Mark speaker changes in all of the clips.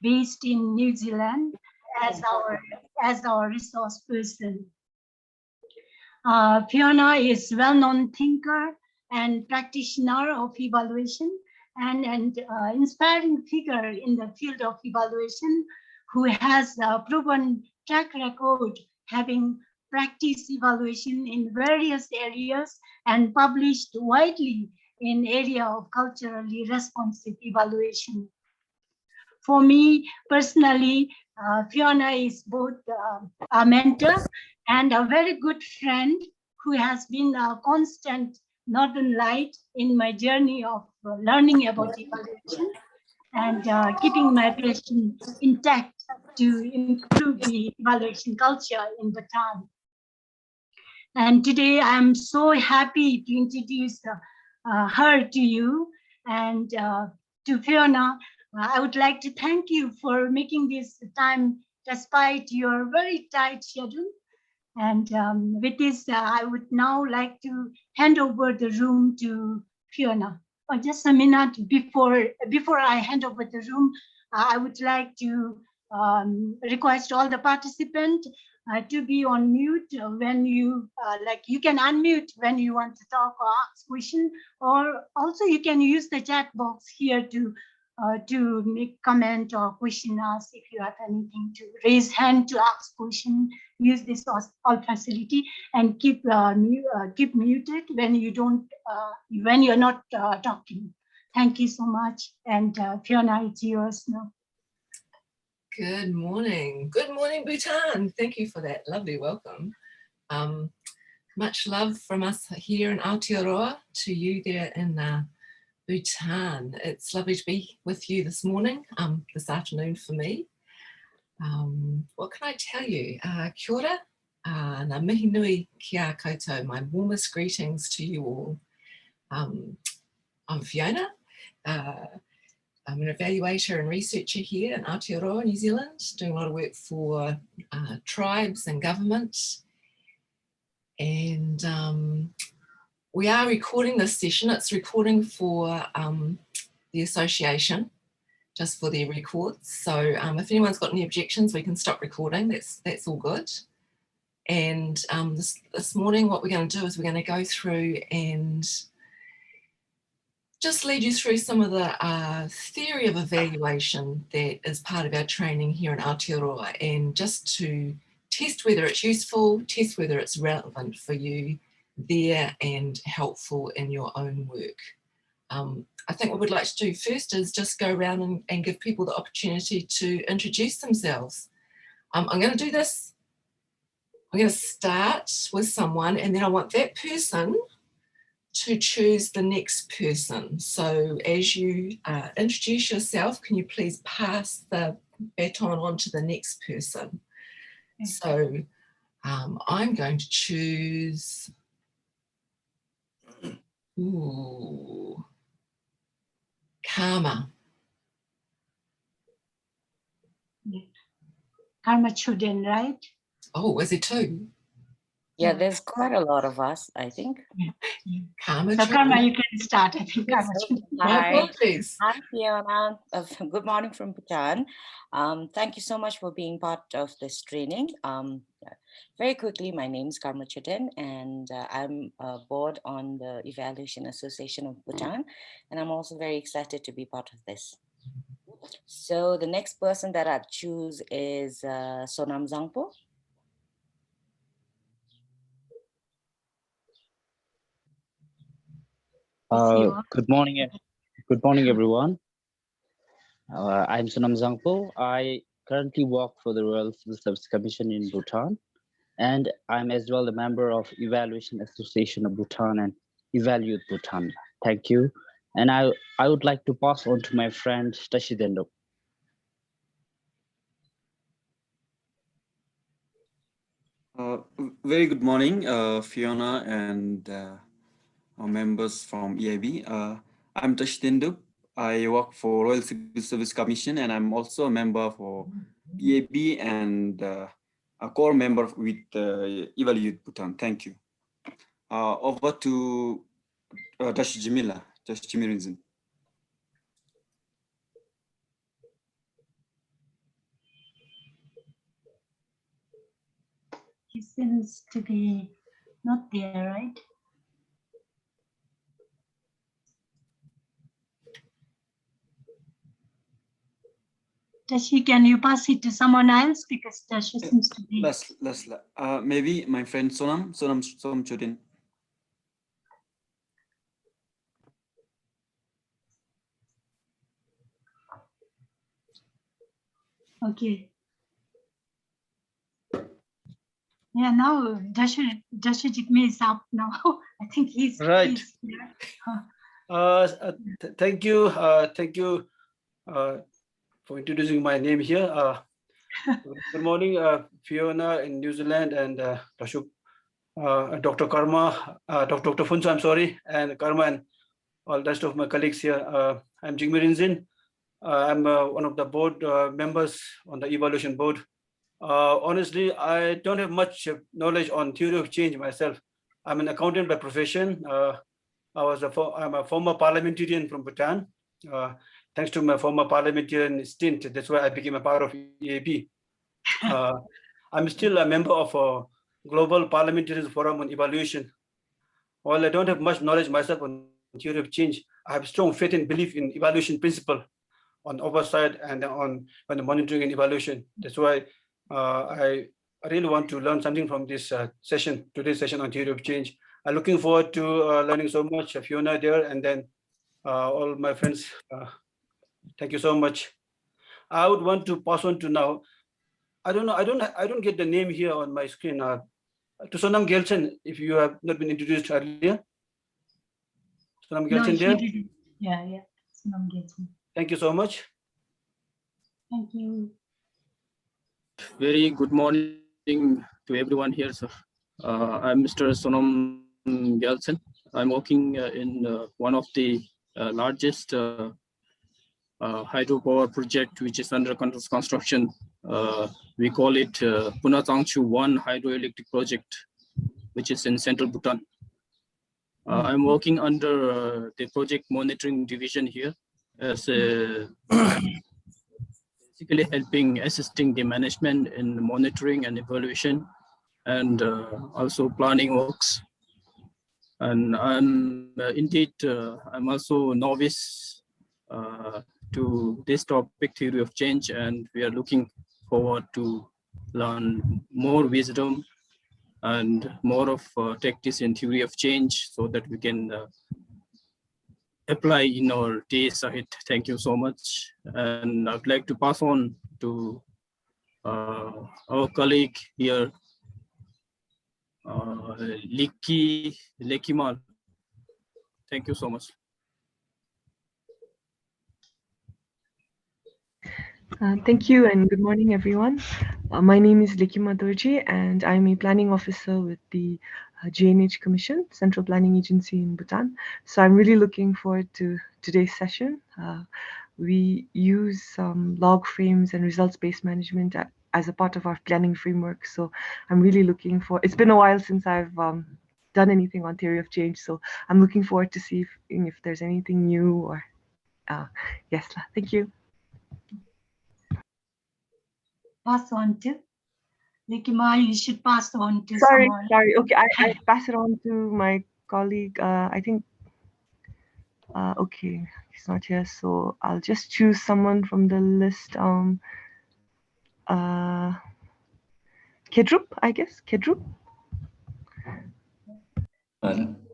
Speaker 1: based in New Zealand, as our resource person. Feona is well-known thinker and practitioner of evaluation and inspiring figure in the field of evaluation, who has a proven track record having practiced evaluation in various areas and published widely in area of culturally responsive evaluation. For me personally, Feona is both a mentor and a very good friend who has been a constant northern light in my journey of learning about evaluation and keeping my passion intact to improve the evaluation culture in Bhutan. And today I'm so happy to introduce her to you and to Feona. I would like to thank you for making this time despite your very tight schedule. And with this, I would now like to hand over the room to Feona. Just a minute before I hand over the room, I would like to request all the participants to be on mute when you you can unmute when you want to talk or ask question, or also you can use the chat box here to make comment or question us if you have anything to raise hand to ask question. Use this all facility and keep muted when you don't when you're not talking. Thank you so much, and Feona, it's yours now.
Speaker 2: Good morning, Bhutan. Thank you for that lovely welcome. Much love from us here in Aotearoa to you there in Bhutan. It's lovely to be with you this morning, this afternoon for me. What can I tell you? Kia ora, ngā mihi nui ki a koutou. My warmest greetings to you all. I'm Fiona. I'm an evaluator and researcher here in Aotearoa, New Zealand, doing a lot of work for tribes and governments. And we are recording this session. It's recording for the association, just for their records. So if anyone's got any objections, we can stop recording. That's all good. And this morning, what we're going to do is we're going to go through and just lead you through some of the theory of evaluation that is part of our training here in Aotearoa, and just to test whether it's useful, test whether it's relevant for you there and helpful in your own work. I think what we'd like to do first is just go around and give people the opportunity to introduce themselves. I'm going to do this. I'm going to start with someone, and then I want that person to choose the next person. So as you introduce yourself, can you please pass the baton on to the next person? So I'm going to choose, Karma.
Speaker 1: Karma Chuden, right?
Speaker 2: Oh, is it two?
Speaker 3: Yeah, there's quite a lot of us, I think.
Speaker 2: Karma.
Speaker 1: So Karma, you can start. I think Karma.
Speaker 3: Hi, I'm Feona. Good morning from Bhutan. Thank you so much for being part of this training. Very quickly, my name is Karma Chuden, and I'm a board on the Evaluation Association of Bhutan, and I'm also very excited to be part of this. So the next person that I choose is Sonam Zangpo.
Speaker 4: Good morning, everyone. I'm Sonam Zangpo. I currently work for the Royal Civil Service Commission in Bhutan, and I'm as well a member of Evaluation Association of Bhutan and Evaluate Bhutan. Thank you. And I would like to pass on to my friend Tashidendo.
Speaker 5: Very good morning, Fiona and our members from EIB. I'm Tashidendo. I work for Royal Civil Service Commission, and I'm also a member for EIB and a core member with Evaluate Bhutan. Thank you. Over to Tashimirinzin.
Speaker 1: He seems to be not there, right? Tashi, can you pass it to someone else, because Tashi seems to be.
Speaker 5: Maybe my friend Sonam Chodin.
Speaker 1: Okay. Yeah, now Joshua Jigme is up now. I think he's
Speaker 6: Right.
Speaker 1: he's here.
Speaker 6: Thank you. Thank you for introducing my name here. Good morning, Fiona in New Zealand, and Dr. Karma, Dr. Funsa, I'm sorry, and Karma, and all the rest of my colleagues here. I'm Jigme Rinzin. I'm one of the board members on the evaluation board. Honestly, I don't have much knowledge on theory of change myself. I'm an accountant by profession. I'm a former parliamentarian from Bhutan. Thanks to my former parliamentarian stint, that's why I became a part of EAB. I'm still a member of a Global Parliamentarians Forum on Evaluation. While I don't have much knowledge myself on theory of change, I have strong faith and belief in evaluation principle on oversight and on the monitoring and evaluation. That's why I really want to learn something from this session, today's session on theory of change. I'm looking forward to learning so much, Fiona there, and then all my friends. Thank you so much. I would want to pass on to now. I don't know. I don't get the name here on my screen. To Sonam Gelson, if you have not been introduced earlier. Sonam
Speaker 1: No,
Speaker 6: Gelson
Speaker 1: he
Speaker 6: there.
Speaker 1: didn't. Yeah. Sonam Gelson.
Speaker 6: Thank you so much.
Speaker 1: Thank you.
Speaker 7: Very good morning to everyone here, sir. I'm Mr. Sonam Gelson. I'm working in one of the largest hydropower project which is under construction. We call it Punatangchu 1 hydroelectric project, which is in central Bhutan. I'm working under the project monitoring division here as a basically helping, assisting the management in monitoring and evaluation, and also planning works. And I'm indeed, I'm also novice to this topic, theory of change, and we are looking forward to learn more wisdom and more of tactics in theory of change so that we can apply in our days ahead. Thank you so much. And I'd like to pass on to our colleague here, Lekimal. Thank you so much.
Speaker 8: Thank you and good morning, everyone. My name is Lekima Dorji and I'm a planning officer with the GNH Commission, Central Planning Agency in Bhutan. So I'm really looking forward to today's session. We use log frames and results-based management as a part of our planning framework. So I'm really looking for, it's been a while since I've done anything on theory of change. So I'm looking forward to see if there's anything new or yes, thank you.
Speaker 1: Pass on to Likima. You should pass on to
Speaker 8: Sorry.
Speaker 1: someone.
Speaker 8: Okay, I pass it on to my colleague. I think. Okay, he's not here, so I'll just choose someone from the list. Kedrup, I guess. Kedrup.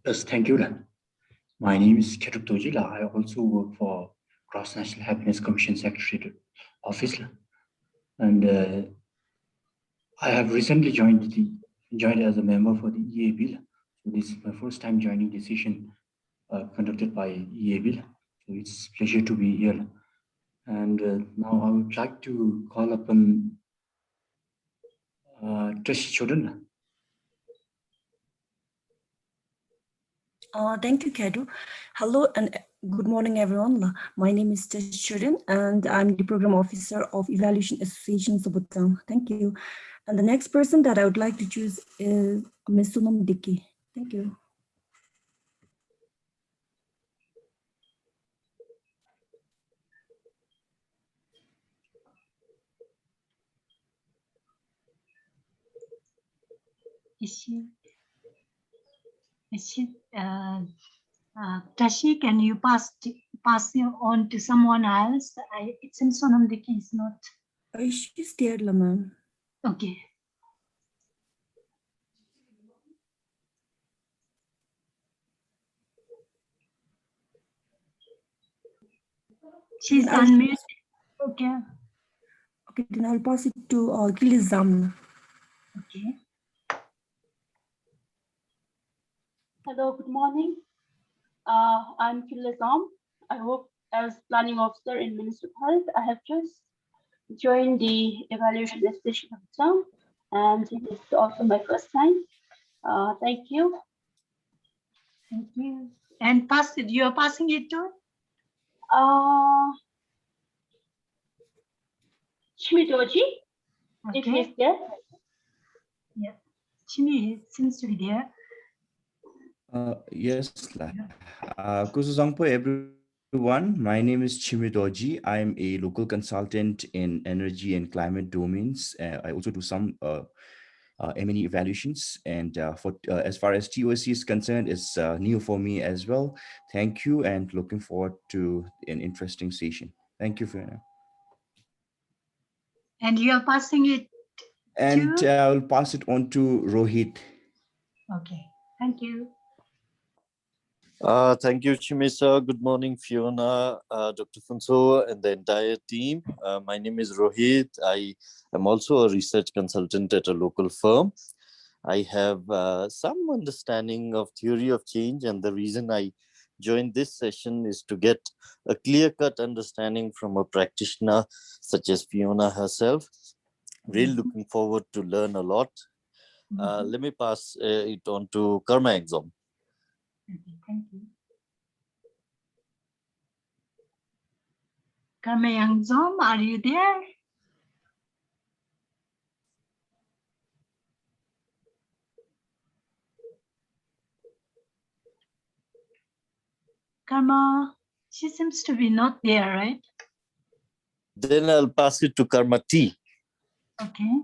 Speaker 9: Yes, thank you. My name is Kedrup Tojila. I also work for Cross National Happiness Commission Secretariat Office, and I have recently joined as a member for the EAB. So this is my first time joining the session conducted by EAB. So it's a pleasure to be here. And now I would like to call upon Trish Chodan.
Speaker 10: Thank you, Kedu. Hello and good morning, everyone. My name is Tesh Churin, and I'm the Program Officer of Evaluation Association of Bhutan. Thank you. And the next person that I would like to choose is Ms. Sunam Diki. Thank you.
Speaker 1: Is she Tashi, can you pass it on to someone else? It seems Sonam Diki is not.
Speaker 10: She's there, ma'am.
Speaker 1: Okay. She's unmuted. Okay.
Speaker 10: Okay, then I'll pass it to Gilizam.
Speaker 1: Okay.
Speaker 11: Hello, good morning. I'm Filazam. I work as planning officer in Ministry of Health. I have just joined the Evaluation Association of Bhutan, and this is also my first time. Thank you.
Speaker 1: Thank you. And pass it. You are passing it to?
Speaker 11: Shimidoji, if
Speaker 1: Okay.
Speaker 11: he's there.
Speaker 1: Yeah. Chimi seems to be there.
Speaker 12: Yes. Kusuzangpo, everyone. My name is Chimidoji. I'm a local consultant in energy and climate domains. I also do some M&E evaluations. And as far as TOC is concerned, it's new for me as well. Thank you, and looking forward to an interesting session. Thank you, Feona.
Speaker 1: And you are passing it
Speaker 12: and
Speaker 1: to?
Speaker 12: I'll pass it on to Rohit.
Speaker 1: Okay. Thank you.
Speaker 13: Thank you, Chimisa. Good morning, Fiona, Dr. Funso, and the entire team. My name is Rohit. I am also a research consultant at a local firm. I have some understanding of theory of change, and the reason I joined this session is to get a clear-cut understanding from a practitioner such as Fiona herself. Really looking forward to learn a lot. Let me pass it on to Karma Exam.
Speaker 1: Okay, thank you. Karmayangzom, are you there? Karma, she seems to be not there, right?
Speaker 13: Then I'll pass it to Karma T.
Speaker 1: Okay.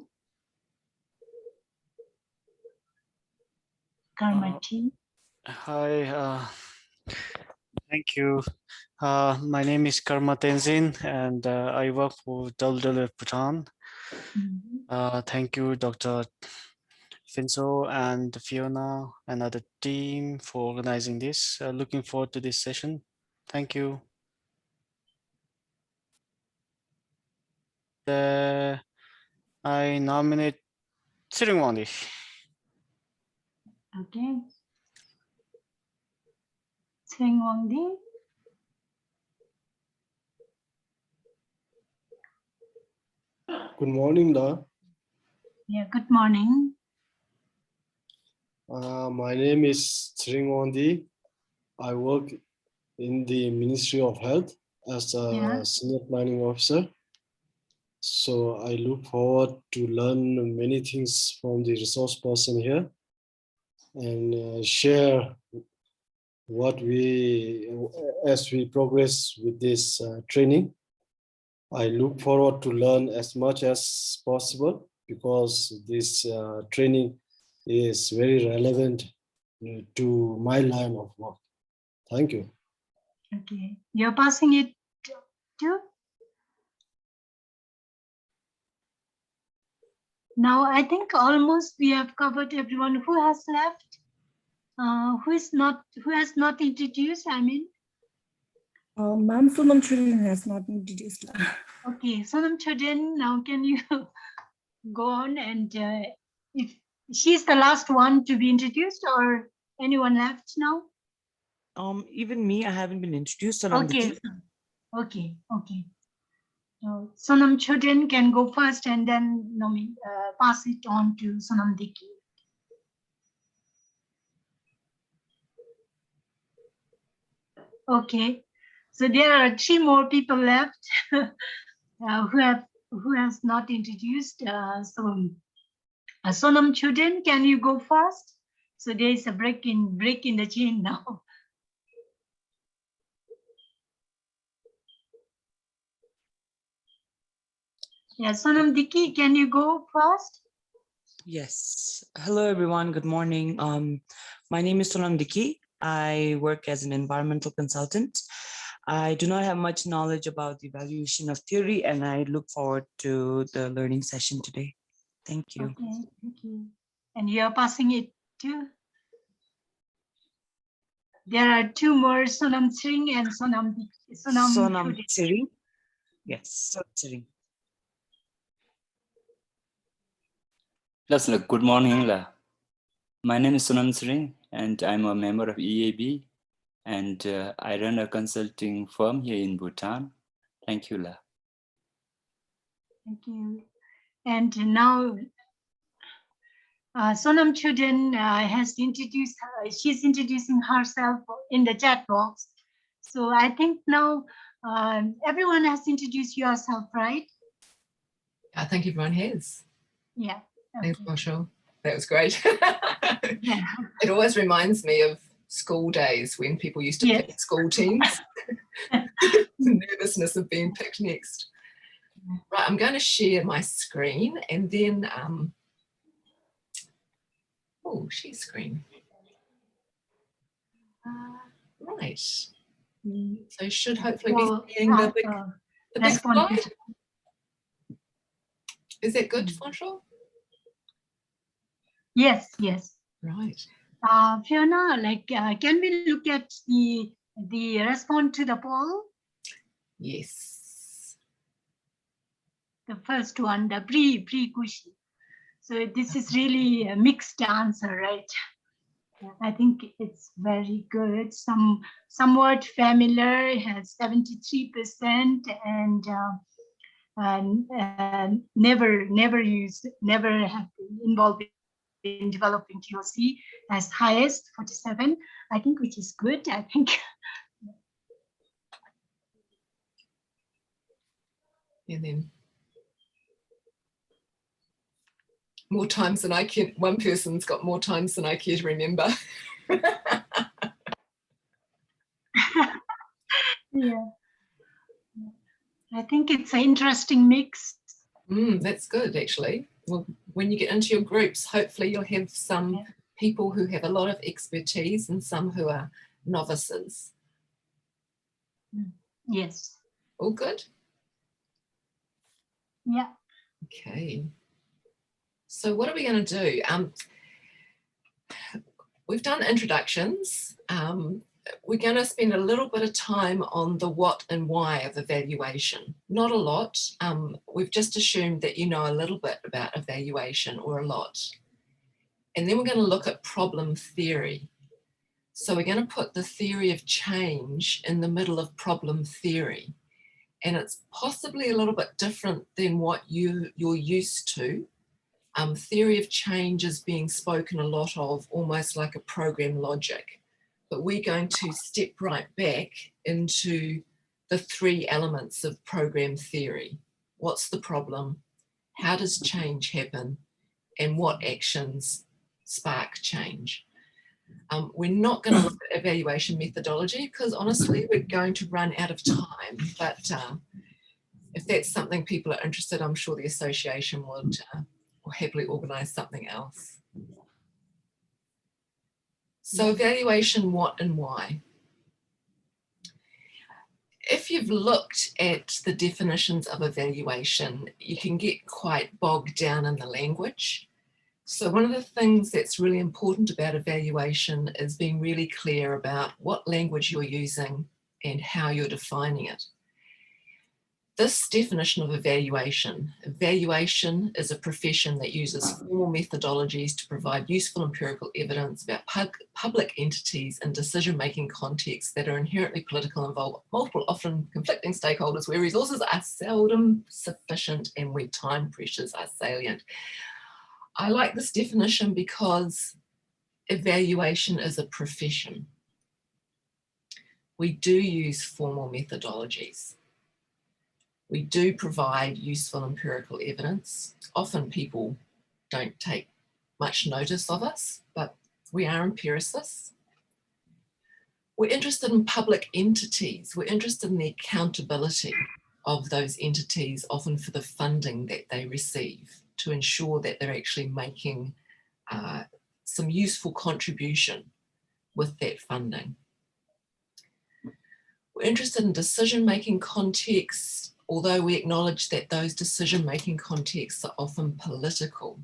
Speaker 1: Karma T.
Speaker 14: Hi, thank you. My name is Karma Tenzin, and I work for WWF Bhutan. Thank you, Dr. Finso and Fiona and other team for organizing this. Looking forward to this session. Thank you. I nominate Sirungwandi.
Speaker 1: Okay. Sringwangdi.
Speaker 15: Good morning, Da.
Speaker 1: Yeah, good morning.
Speaker 15: My name is Sringwandi. I work in the Ministry of Health as a senior planning officer. So I look forward to learn many things from the resource person here and share what as we progress with this training. I look forward to learn as much as possible because this training is very relevant to my line of work. Thank you.
Speaker 1: Okay, you're passing it to? Now, I think almost we have covered everyone. Who has left? Who has not introduced? I mean,
Speaker 10: Ma'am, Sonam Children has not introduced.
Speaker 1: Okay, Sonam Children, now can you go on, and if she's the last one to be introduced, or anyone left now?
Speaker 16: Even me, I haven't been introduced.
Speaker 1: Okay, okay. So Sonam Children can go first, and then pass it on to Sonam Diki. Okay, so there are 3 more people left who has not introduced. Sonam Children, can you go first? So there is a break in the chain now. Yeah, Sonam Diki, can you go first?
Speaker 16: Yes. Hello, everyone. Good morning. My name is Sonam Diki. I work as an environmental consultant. I do not have much knowledge about the evaluation of theory, and I look forward to the learning session today. Thank you.
Speaker 1: Okay, thank you. And you are passing it to? There are two more, Sonam Tsering and Sonam
Speaker 16: Tsering. Yes, Tsering.
Speaker 17: Good morning. My name is Sonam Sring, and I'm a member of EAB, and I run a consulting firm here in Bhutan. Thank you, La.
Speaker 1: Thank you. And now Sonam Chuden has introduced, she's introducing herself in the chat box. So I think now everyone has introduced yourself, right?
Speaker 2: I think everyone has.
Speaker 1: Yeah.
Speaker 2: Thanks, Marshall. That was great.
Speaker 1: Yeah.
Speaker 2: It always reminds me of school days when people used to pick school teams. The nervousness of being picked next. Right, I'm going to share my screen and then, oh, share screen. Right. So you should hopefully be seeing the big slide. Is that good, Marshall?
Speaker 1: Yes, yes.
Speaker 2: Right.
Speaker 1: Fiona, can we look at the response to the poll?
Speaker 2: Yes.
Speaker 1: The first one, the pre-question. So this is really a mixed answer, right? I think it's very good. Somewhat familiar has 73%, and never have been involved in developing TOC as highest 47. I think, which is good. I think.
Speaker 2: And then more times than I can. One person's got more times than I care to remember.
Speaker 1: Yeah. I think it's an interesting mix.
Speaker 2: That's good, actually. Well, when you get into your groups, hopefully you'll have some people who have a lot of expertise and some who are novices.
Speaker 1: Yes.
Speaker 2: All good?
Speaker 1: Yeah.
Speaker 2: Okay. So what are we going to do? We've done introductions. We're going to spend a little bit of time on the what and why of evaluation. Not a lot. We've just assumed that you know a little bit about evaluation or a lot. And then we're going to look at problem theory. So we're going to put the theory of change in the middle of problem theory. And it's possibly a little bit different than what you're used to. Theory of change is being spoken a lot of, almost like a program logic. But we're going to step right back into the three elements of program theory. What's the problem? How does change happen? And what actions spark change? We're not going to look at evaluation methodology because honestly, we're going to run out of time. But if that's something people are interested, I'm sure the association would happily organise something else. So evaluation, what and why. If you've looked at the definitions of evaluation, you can get quite bogged down in the language. So one of the things that's really important about evaluation is being really clear about what language you're using and how you're defining it. This definition of evaluation is a profession that uses formal methodologies to provide useful empirical evidence about public entities and decision-making contexts that are inherently political, involve multiple, often conflicting stakeholders, where resources are seldom sufficient and where time pressures are salient. I like this definition because evaluation is a profession. We do use formal methodologies. We do provide useful empirical evidence. Often people don't take much notice of us, but we are empiricists. We're interested in public entities. We're interested in the accountability of those entities, often for the funding that they receive to ensure that they're actually making some useful contribution with that funding. We're interested in decision-making contexts, although we acknowledge that those decision-making contexts are often political.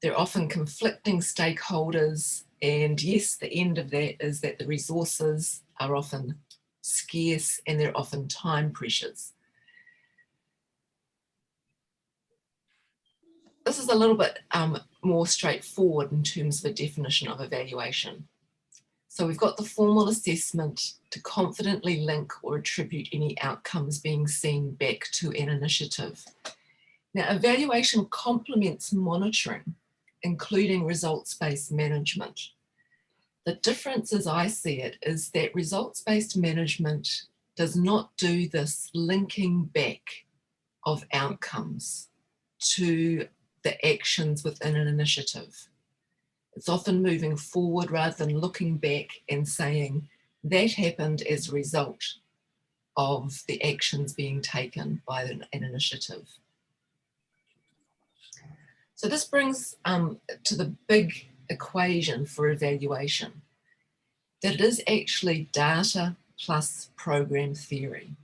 Speaker 2: They're often conflicting stakeholders, and yes, the end of that is that the resources are often scarce and there are often time pressures. This is a little bit more straightforward in terms of a definition of evaluation. So we've got the formal assessment to confidently link or attribute any outcomes being seen back to an initiative. Now, evaluation complements monitoring, including results-based management. The difference, as I see it, is that results-based management does not do this linking back of outcomes to the actions within an initiative. It's often moving forward rather than looking back and saying that happened as a result of the actions being taken by an initiative. So this brings to the big equation for evaluation, that it is actually data plus program theory.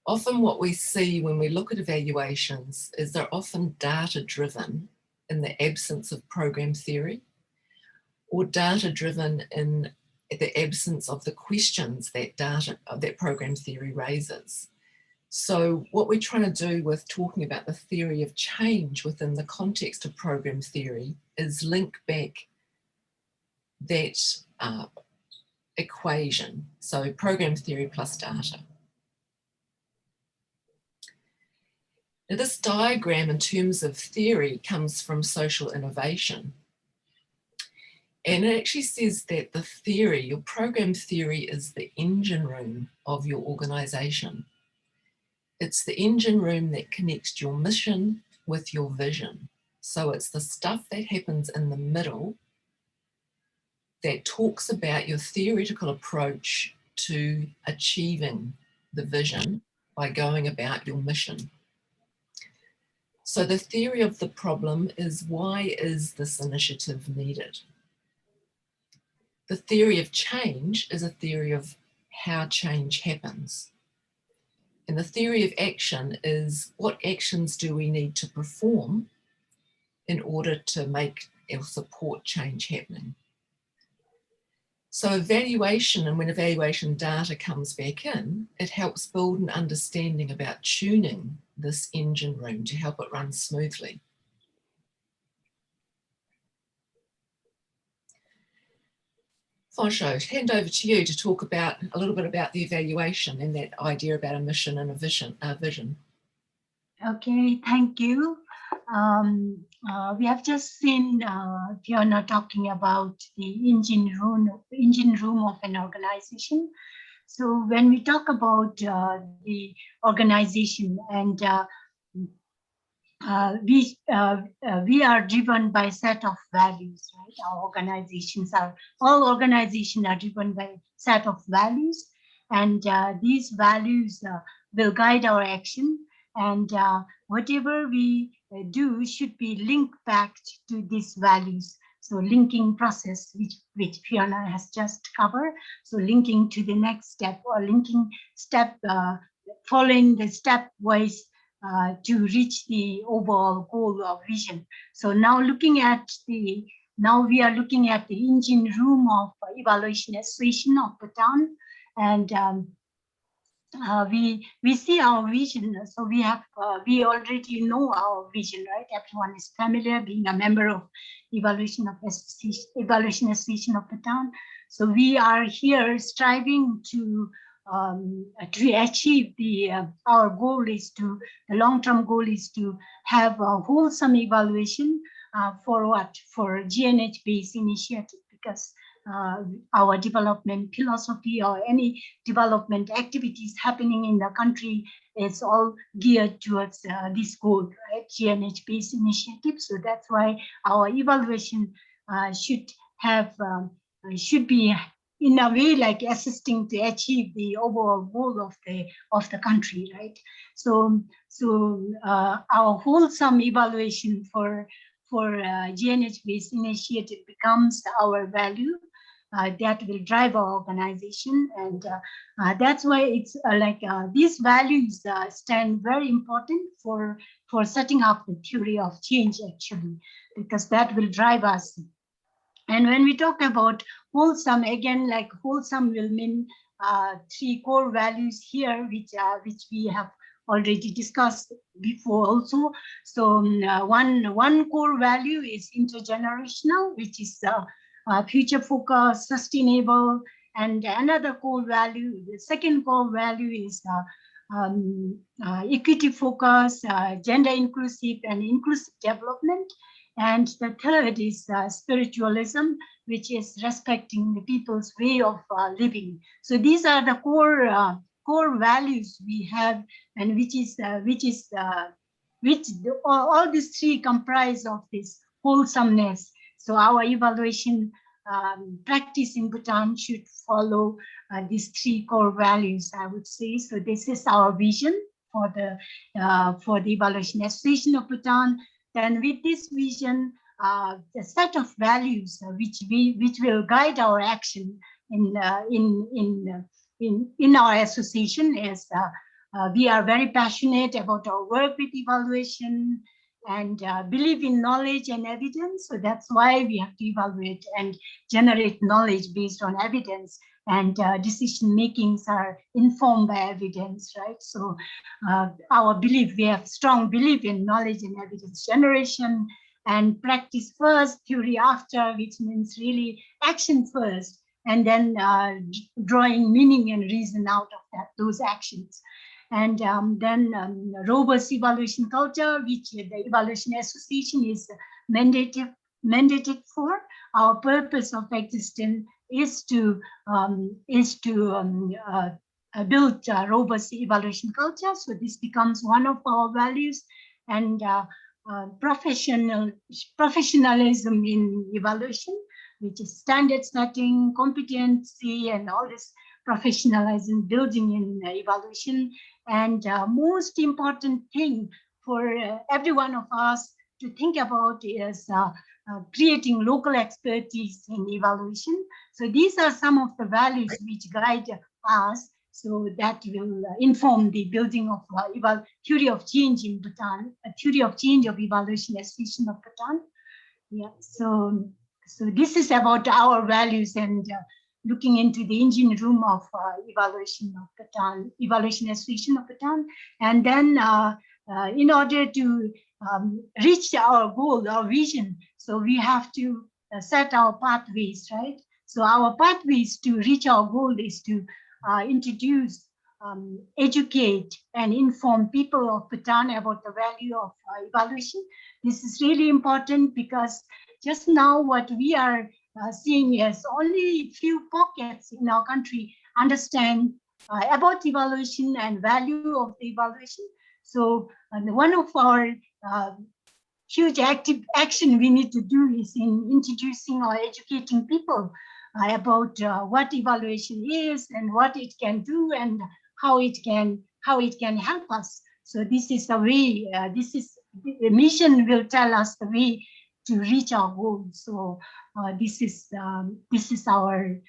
Speaker 2: Often what we see when we look at evaluations is they're often data-driven in the absence of program theory, or data-driven in the absence of the questions that program theory raises. So what we're trying to do with talking about the theory of change within the context of program theory is link back that equation. So program theory plus data. Now this diagram in terms of theory comes from social innovation. And it actually says that the theory, your program theory, is the engine room of your organization. It's the engine room that connects your mission with your vision. So it's the stuff that happens in the middle that talks about your theoretical approach to achieving the vision by going about your mission. So the theory of the problem is, why is this initiative needed? The theory of change is a theory of how change happens. And the theory of action is, what actions do we need to perform in order to make or support change happening? So evaluation, and when evaluation data comes back in, it helps build an understanding about tuning this engine room to help it run smoothly. Fansho, hand over to you to talk about a little bit about the evaluation and that idea about a mission and a vision.
Speaker 1: Okay, thank you. We have just seen Feona talking about the engine room of an organization. So when we talk about the organization, and we are driven by a set of values, right? All organizations are driven by a set of values, and these values will guide our action, and whatever we do should be linked back to these values. So linking process, which Feona has just covered. So linking to the next step, or linking step, following the stepwise to reach the overall goal or vision. So now we are looking at the engine room of Evaluation Association of Bhutan, and we see our vision. So we already know our vision, right? Everyone is familiar, being a member of Evaluation Association of Bhutan. So we are here striving to achieve our goal is the long-term goal is to have a wholesome evaluation for GNH-based initiative, because our development philosophy or any development activities happening in the country is all geared towards this goal, right? GNH-based initiative. So that's why our evaluation should be in a way like assisting to achieve the overall goal of the country, right? So our wholesome evaluation for GNH-based initiative becomes our value that will drive our organization, and that's why it's these values stand very important for setting up the theory of change, actually, because that will drive us. And when we talk about wholesome, again, like wholesome will mean 3 core values here, which we have already discussed before also. So one core value is intergenerational, which is future focused, sustainable, and another core value, the second core value is equity focused, gender inclusive and inclusive development. And the third is spiritualism, which is respecting the people's way of living. So these are the core values we have, and all these 3 comprise of this wholesomeness. So our evaluation practice in Bhutan should follow these 3 core values, I would say. So this is our vision for the Evaluation Association of Bhutan. Then with this vision, the set of values which will guide our action in our association is we are very passionate about our work with evaluation and believe in knowledge and evidence. So that's why we have to evaluate and generate knowledge based on evidence, and decision makings are informed by evidence, right? So our belief, we have strong belief in knowledge and evidence generation, and practice first, theory after, which means really action first, and then drawing meaning and reason out of those actions. And then robust evaluation culture, which the Evaluation Association is mandated for. Our purpose of existence is to build a robust evaluation culture. So this becomes one of our values, and professionalism in evaluation, which is standard setting, competency, and all this professionalism building in evaluation. And most important thing for every one of us to think about is creating local expertise in evaluation. So these are some of the values which guide us, so that will inform the building of theory of change in Bhutan, a theory of change of Evaluation Association of Bhutan. Yeah, so this is about our values and looking into the engine room of Evaluation of Bhutan, Evaluation Association of Bhutan. And then in order to reach our goal, our vision, so we have to set our pathways, right? So our pathways to reach our goal is to introduce, educate, and inform people of Bhutan about the value of evaluation. This is really important because just now what we are seeing is only few pockets in our country understand about evaluation and value of the evaluation. So one of our huge active action we need to do is in introducing or educating people about what evaluation is and what it can do and how it can help us. So this is the way, the mission will tell us the way to reach our goals. So this is our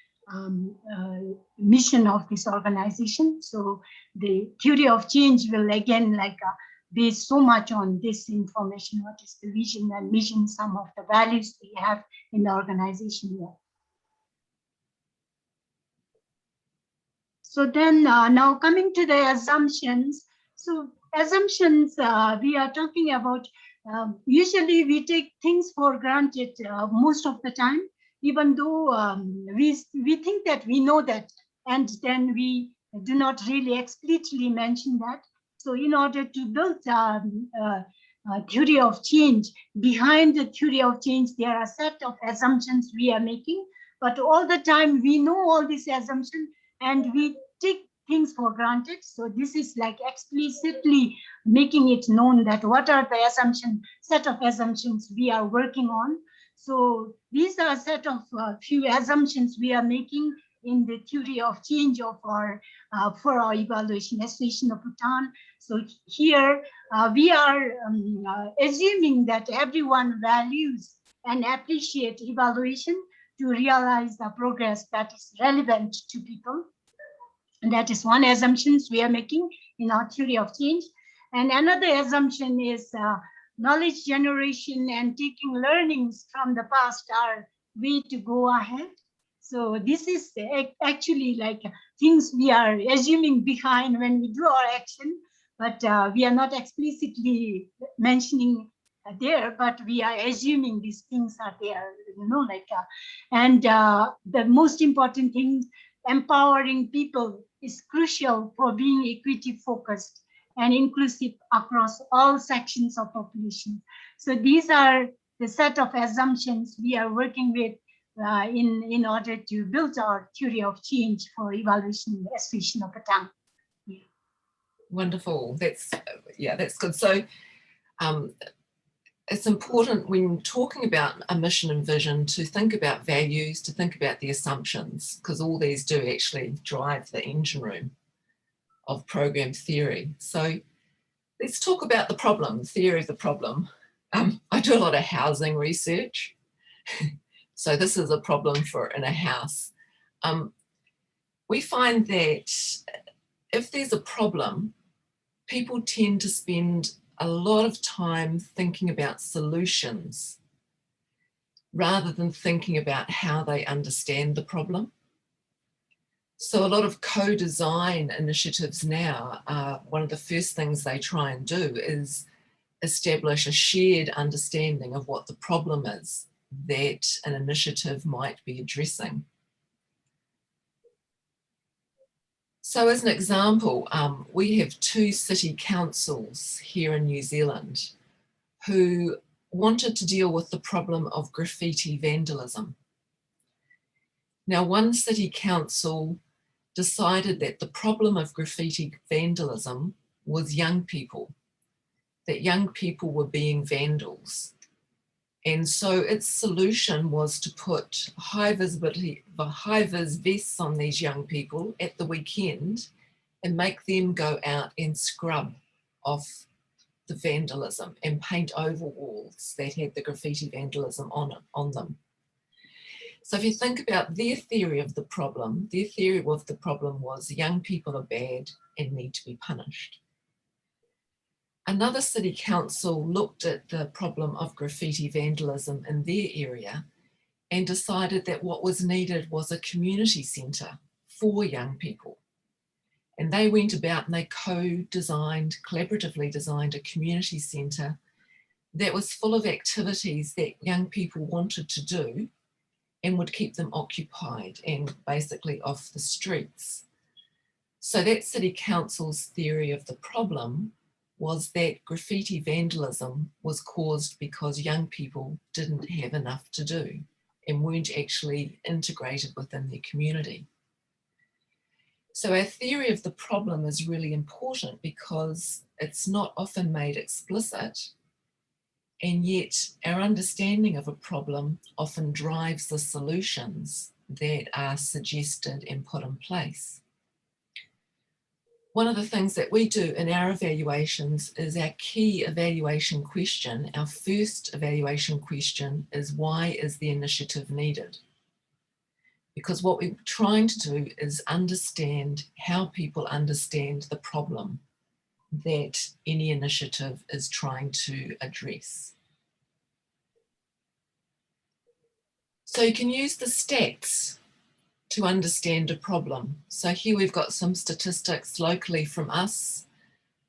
Speaker 1: mission of this organization. So the theory of change will again based so much on this information, what is the vision and mission, some of the values we have in the organization here. So then now coming to the assumptions. So assumptions, we are talking about, usually we take things for granted most of the time, even though we think that we know that, and then we do not really explicitly mention that. So in order to build theory of change, behind the theory of change, there are a set of assumptions we are making, but all the time we know all these assumptions and we take things for granted. So this is like explicitly making it known that what are the set of assumptions we are working on. So these are a set of few assumptions we are making in the theory of change of our for our Evaluation Association of Bhutan. So here we are assuming that everyone values and appreciate evaluation to realize the progress that is relevant to people. And that is one assumption we are making in our theory of change. And another assumption is knowledge generation and taking learnings from the past are way to go ahead. So this is actually like things we are assuming behind when we do our action, but we are not explicitly mentioning there, but we are assuming these things are there, you know, like, and the most important thing, empowering people is crucial for being equity focused and inclusive across all sections of population. So these are the set of assumptions we are working with in order to build our theory of change for Evaluation Association of Bhutan. Yeah.
Speaker 2: Wonderful. That's good. So it's important when talking about a mission and vision to think about values, to think about the assumptions, because all these do actually drive the engine room of program theory. So let's talk about the problem, theory of the problem. I do a lot of housing research. So this is a problem in a house. We find that if there's a problem, people tend to spend a lot of time thinking about solutions rather than thinking about how they understand the problem. So a lot of co-design initiatives now, one of the first things they try and do is establish a shared understanding of what the problem is that an initiative might be addressing. So as an example, we have 2 city councils here in New Zealand who wanted to deal with the problem of graffiti vandalism. Now, one city council decided that the problem of graffiti vandalism was young people, that young people were being vandals. And so its solution was to put high-vis vests on these young people at the weekend and make them go out and scrub off the vandalism and paint over walls that had the graffiti vandalism on them. So if you think about their theory of the problem was young people are bad and need to be punished. Another city council looked at the problem of graffiti vandalism in their area and decided that what was needed was a community centre for young people. And they went about and they collaboratively designed a community centre that was full of activities that young people wanted to do and would keep them occupied and basically off the streets. So that city council's theory of the problem was that graffiti vandalism was caused because young people didn't have enough to do and weren't actually integrated within their community. So our theory of the problem is really important because it's not often made explicit, and yet our understanding of a problem often drives the solutions that are suggested and put in place. One of the things that we do in our evaluations is our key evaluation question. Our first evaluation question is, why is the initiative needed? Because what we're trying to do is understand how people understand the problem that any initiative is trying to address. So you can use the stats to understand a problem. So here we've got some statistics locally from us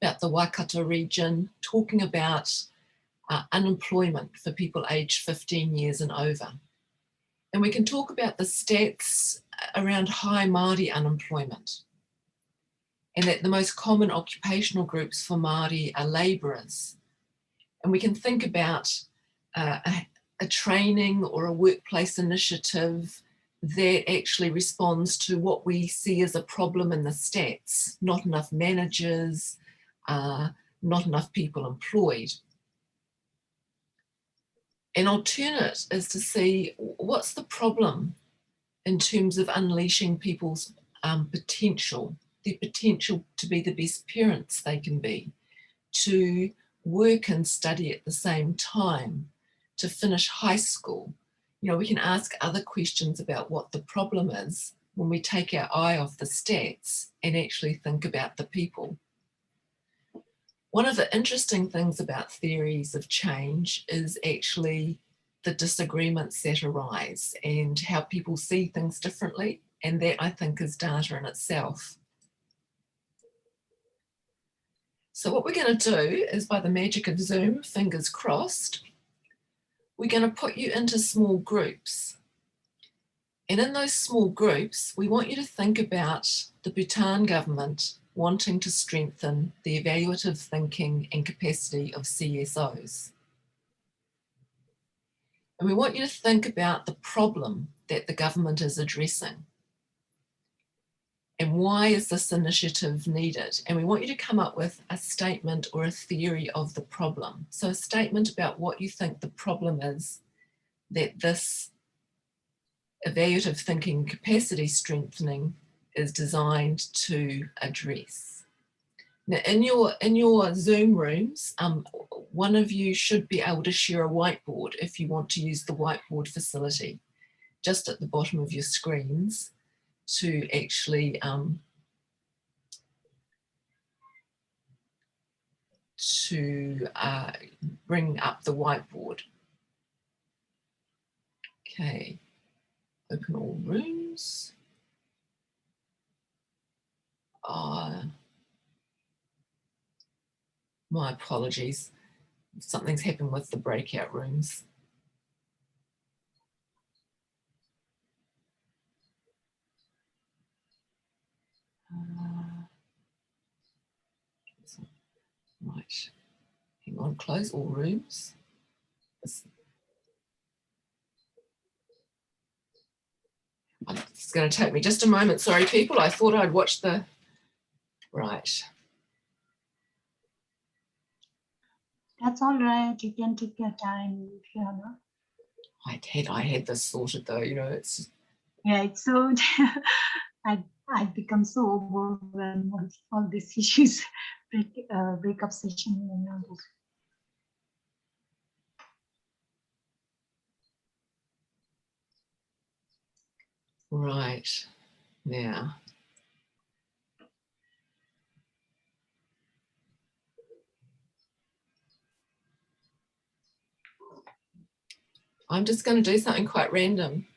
Speaker 2: about the Waikato region, talking about unemployment for people aged 15 years and over. And we can talk about the stats around high Māori unemployment, and that the most common occupational groups for Māori are labourers. And we can think about a training or a workplace initiative that actually responds to what we see as a problem in the stats: not enough managers, not enough people employed. An alternate is to see what's the problem in terms of unleashing people's potential, their potential to be the best parents they can be, to work and study at the same time, to finish high school. You know, we can ask other questions about what the problem is when we take our eye off the stats and actually think about the people. One of the interesting things about theories of change is actually the disagreements that arise and how people see things differently. And that, I think, is data in itself. So what we're going to do is, by the magic of Zoom, fingers crossed, we're going to put you into small groups. And in those small groups, we want you to think about the Bhutan government wanting to strengthen the evaluative thinking and capacity of CSOs. And we want you to think about the problem that the government is addressing. And why is this initiative needed? And we want you to come up with a statement or a theory of the problem. So a statement about what you think the problem is that this evaluative thinking capacity strengthening is designed to address. Now, in your Zoom rooms, one of you should be able to share a whiteboard if you want to use the whiteboard facility, just at the bottom of your screens, to actually bring up the whiteboard. Okay, open all rooms. My apologies. Something's happened with the breakout rooms. Right, hang on, close all rooms. It's going to take me just a moment. Sorry, people, I thought I'd watch the, right.
Speaker 1: That's all right. You can take your time, Fiona.
Speaker 2: I had this sorted though, you know, it's.
Speaker 1: Yeah, it's so, I've become so overwhelmed with all these issues, breakup session and all this.
Speaker 2: Right, now. I'm just going to do something quite random.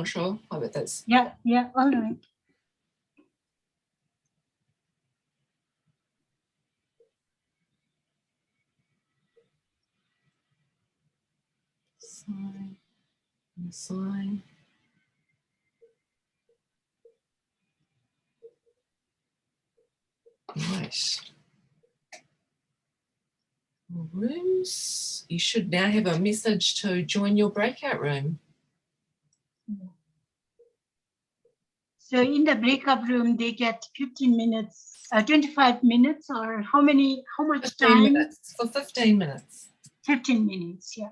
Speaker 2: Sure, I bet that's.
Speaker 1: Yeah, all right.
Speaker 2: Sign. Right. Rooms. You should now have a message to join your breakout room.
Speaker 1: So in the breakup room, they get 15 minutes, 25 minutes, or how much
Speaker 2: 15
Speaker 1: time?
Speaker 2: minutes, for 15 minutes.
Speaker 1: 15 minutes, yeah.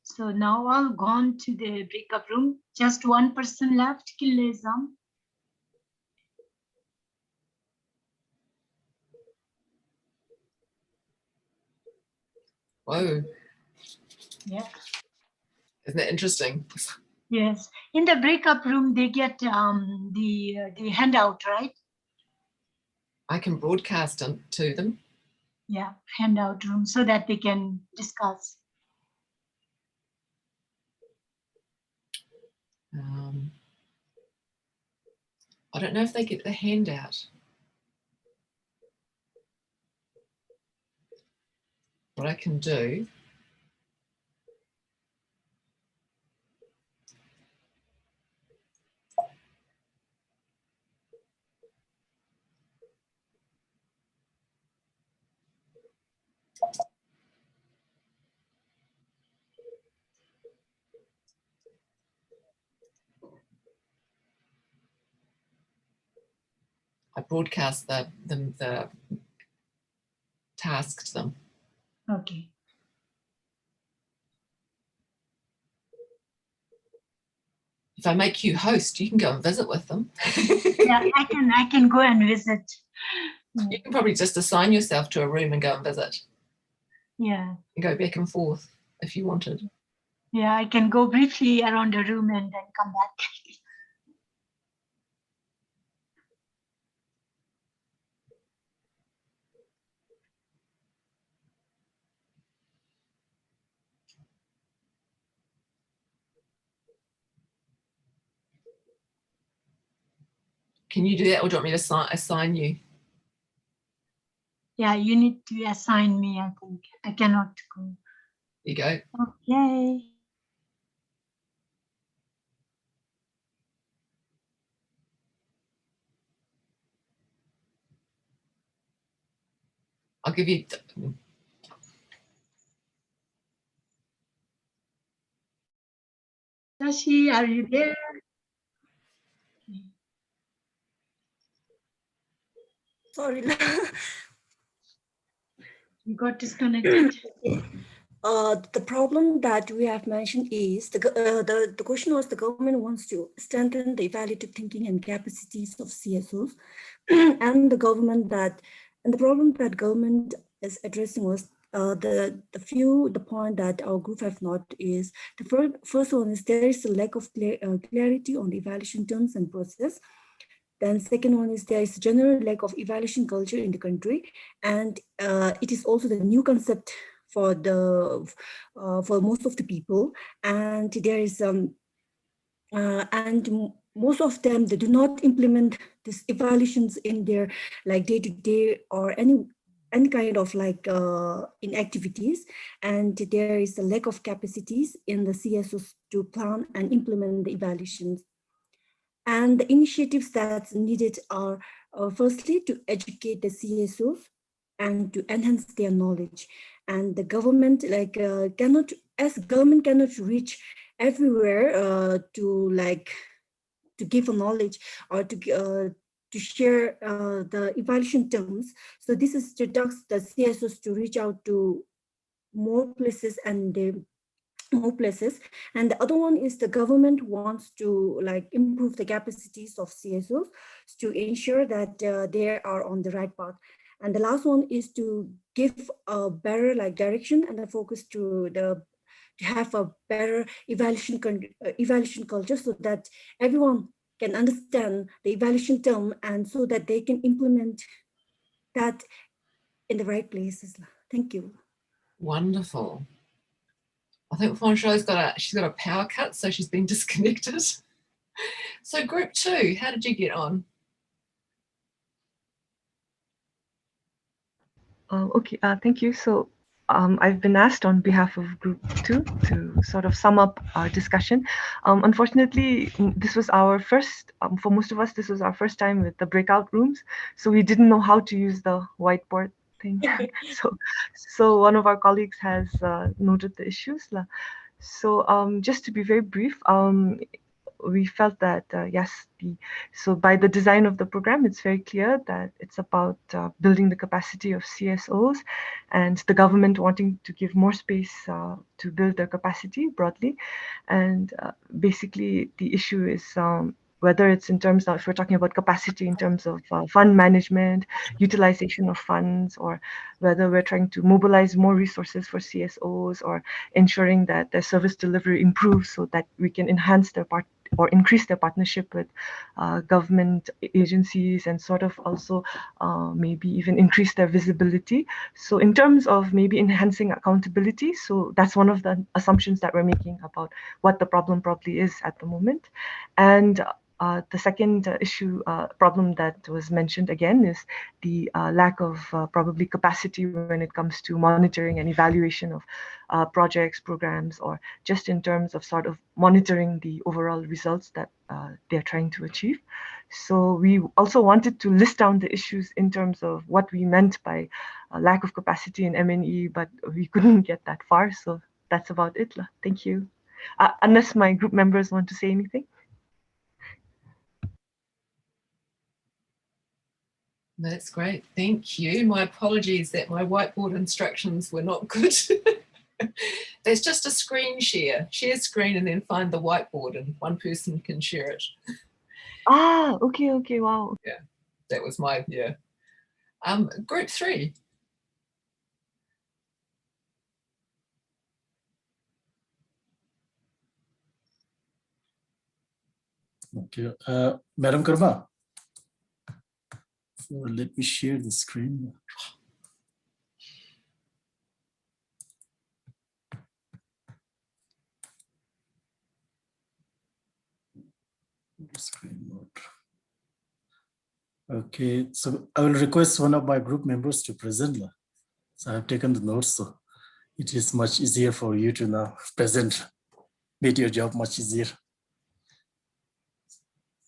Speaker 1: So now all gone to the breakup room. Just one person left, Kilezam.
Speaker 2: Whoa.
Speaker 1: Yeah.
Speaker 2: Isn't that interesting?
Speaker 1: Yes. In the breakup room, they get the handout, right?
Speaker 2: I can broadcast to them.
Speaker 1: Yeah, handout room so that they can discuss.
Speaker 2: I don't know if they get the handout. What I can do, I broadcast the task to them.
Speaker 1: Okay.
Speaker 2: If I make you host, you can go and visit with them.
Speaker 1: Yeah, I can go and visit.
Speaker 2: You can probably just assign yourself to a room and go and visit.
Speaker 1: Yeah.
Speaker 2: And go back and forth if you wanted.
Speaker 1: Yeah, I can go briefly around the room and then come back.
Speaker 2: Can you do that, or do you want me to assign you?
Speaker 1: Yeah, you need to assign me, I think. I cannot go.
Speaker 2: There you go.
Speaker 1: Okay.
Speaker 2: I'll give you.
Speaker 1: Tashi, are you there?
Speaker 10: Sorry.
Speaker 1: You got disconnected.
Speaker 10: The problem that we have mentioned is the question was the government wants to strengthen the evaluative thinking and capacities of CSOs, and the problem that government is addressing was the point that our group have not is the first one is there is a lack of clarity on the evaluation terms and process. Then second one is there is general lack of evaluation culture in the country, and it is also the new concept for for most of the people, and there is most of them, they do not implement these evaluations in their like day-to-day or any kind of like in activities, and there is a lack of capacities in the CSOs to plan and implement the evaluations. And the initiatives that's needed are firstly to educate the CSOs and to enhance their knowledge. And the government government cannot reach everywhere to give a knowledge or to share the evaluation terms. So this is to task the CSOs to reach out to more places and more places. And the other one is the government wants to like improve the capacities of CSOs to ensure that they are on the right path. And the last one is to give a better like direction and a focus to have a better evaluation culture, so that everyone can understand the evaluation term and so that they can implement that in the right places. Thank you.
Speaker 2: Wonderful. I think Foncho's she's got a power cut, so she's been disconnected. So group 2, how did you get on?
Speaker 8: Okay, thank you. So I've been asked on behalf of Group 2 to sort of sum up our discussion. Unfortunately, this was our first, for most of us, this was our first time with the breakout rooms. So we didn't know how to use the whiteboard thing. so one of our colleagues has noted the issues. So just to be very brief, we felt that yes, so by the design of the program, it's very clear that it's about building the capacity of CSOs, and the government wanting to give more space to build their capacity broadly. And basically, the issue is whether it's in terms of, if we're talking about capacity in terms of fund management, utilization of funds, or whether we're trying to mobilize more resources for CSOs, or ensuring that their service delivery improves so that we can enhance their or increase their partnership with government agencies, and sort of also maybe even increase their visibility. So in terms of maybe enhancing accountability, so that's one of the assumptions that we're making about what the problem probably is at the moment. And the second problem that was mentioned again is the lack of probably capacity when it comes to monitoring and evaluation of projects, programs, or just in terms of sort of monitoring the overall results that they're trying to achieve. So we also wanted to list down the issues in terms of what we meant by lack of capacity in MNE, but we couldn't get that far. So that's about it. Thank you. Unless my group members want to say anything.
Speaker 2: That's great, thank you. My apologies that my whiteboard instructions were not good. There's just a screen share screen, and then find the whiteboard, and one person can share it.
Speaker 8: Ah, okay, wow.
Speaker 2: Yeah, that was my, group 3.
Speaker 18: Okay, Madam Karma. So let me share the screen. Screen mode. Okay, so I will request one of my group members to present. So I have taken the notes, so it is much easier for you to now present, make your job much easier.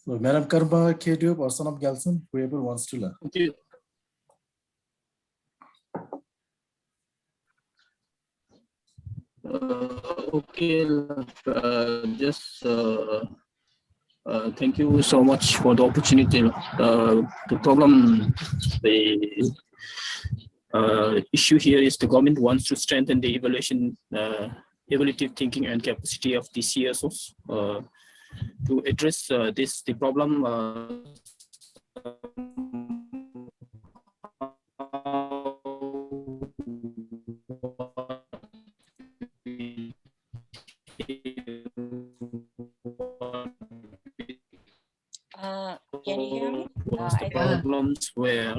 Speaker 18: So Madam Karma, Kedu, or Son of Galson, whoever wants to learn.
Speaker 7: Okay. Thank you so much for the opportunity. The issue here is the government wants to strengthen the evaluative thinking and capacity of the CSOs. To address the problem,
Speaker 3: Can you hear me?
Speaker 7: the problems where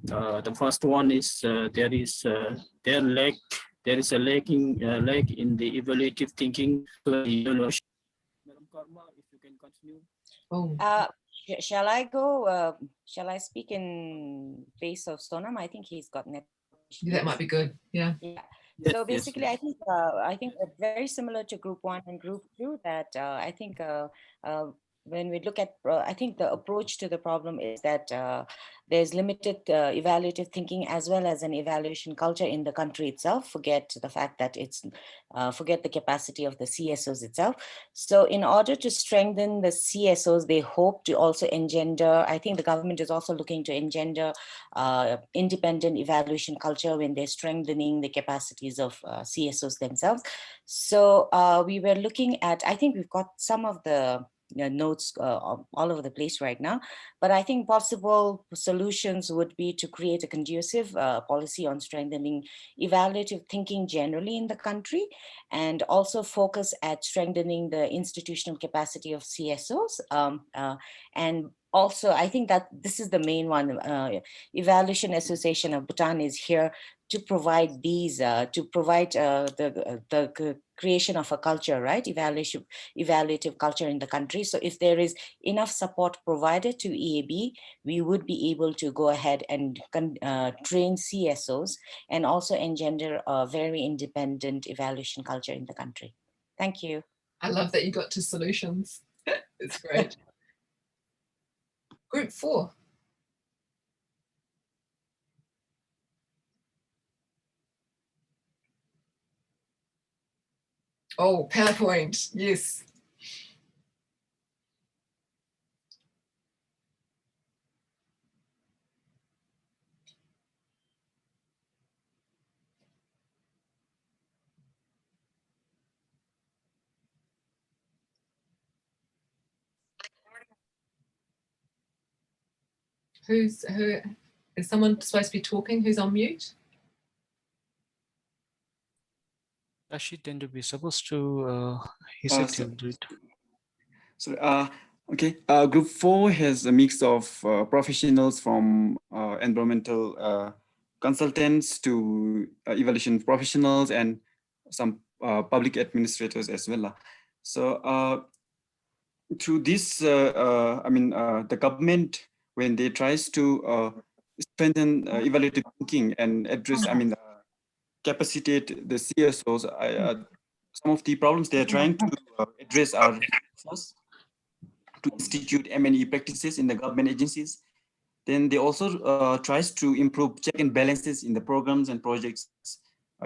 Speaker 7: the first one is there is a lag in the evaluative thinking. Madam Karma, if you can continue.
Speaker 3: Shall I go? Shall I speak in face of Sonam? I think he's got net.
Speaker 2: Yeah, that might be good. Yeah.
Speaker 3: So basically, I think very similar to Group 1 and Group 2. That I think when we look at, I think the approach to the problem is that there's limited evaluative thinking as well as an evaluation culture in the country itself. Forget the fact that forget the capacity of the CSOs itself. So in order to strengthen the CSOs, they hope to also engender, I think the government is also looking to engender independent evaluation culture when they're strengthening the capacities of CSOs themselves. So we were looking at, I think we've got some of the notes all over the place right now, but I think possible solutions would be to create a conducive policy on strengthening evaluative thinking generally in the country, and also focus at strengthening the institutional capacity of CSOs. And also, I think that this is the main one. Evaluation Association of Bhutan is here to provide these, the creation of a culture, right? Evaluative culture in the country. So if there is enough support provided to EAB, we would be able to go ahead and train CSOs and also engender a very independent evaluation culture in the country. Thank you.
Speaker 2: I love that you got to solutions. It's great. Group 4. Oh, PowerPoint, yes. Who is someone supposed to be talking? Who's on mute?
Speaker 14: She tend to be supposed to. He said he'll do it.
Speaker 5: So, okay, group 4 has a mix of professionals from environmental consultants to evaluation professionals and some public administrators as well. So through this, the government, when they tries to strengthen evaluative thinking and address, capacitate the CSOs, some of the problems they are trying to address are first, to institute M&E practices in the government agencies. Then they also tries to improve check and balances in the programs and projects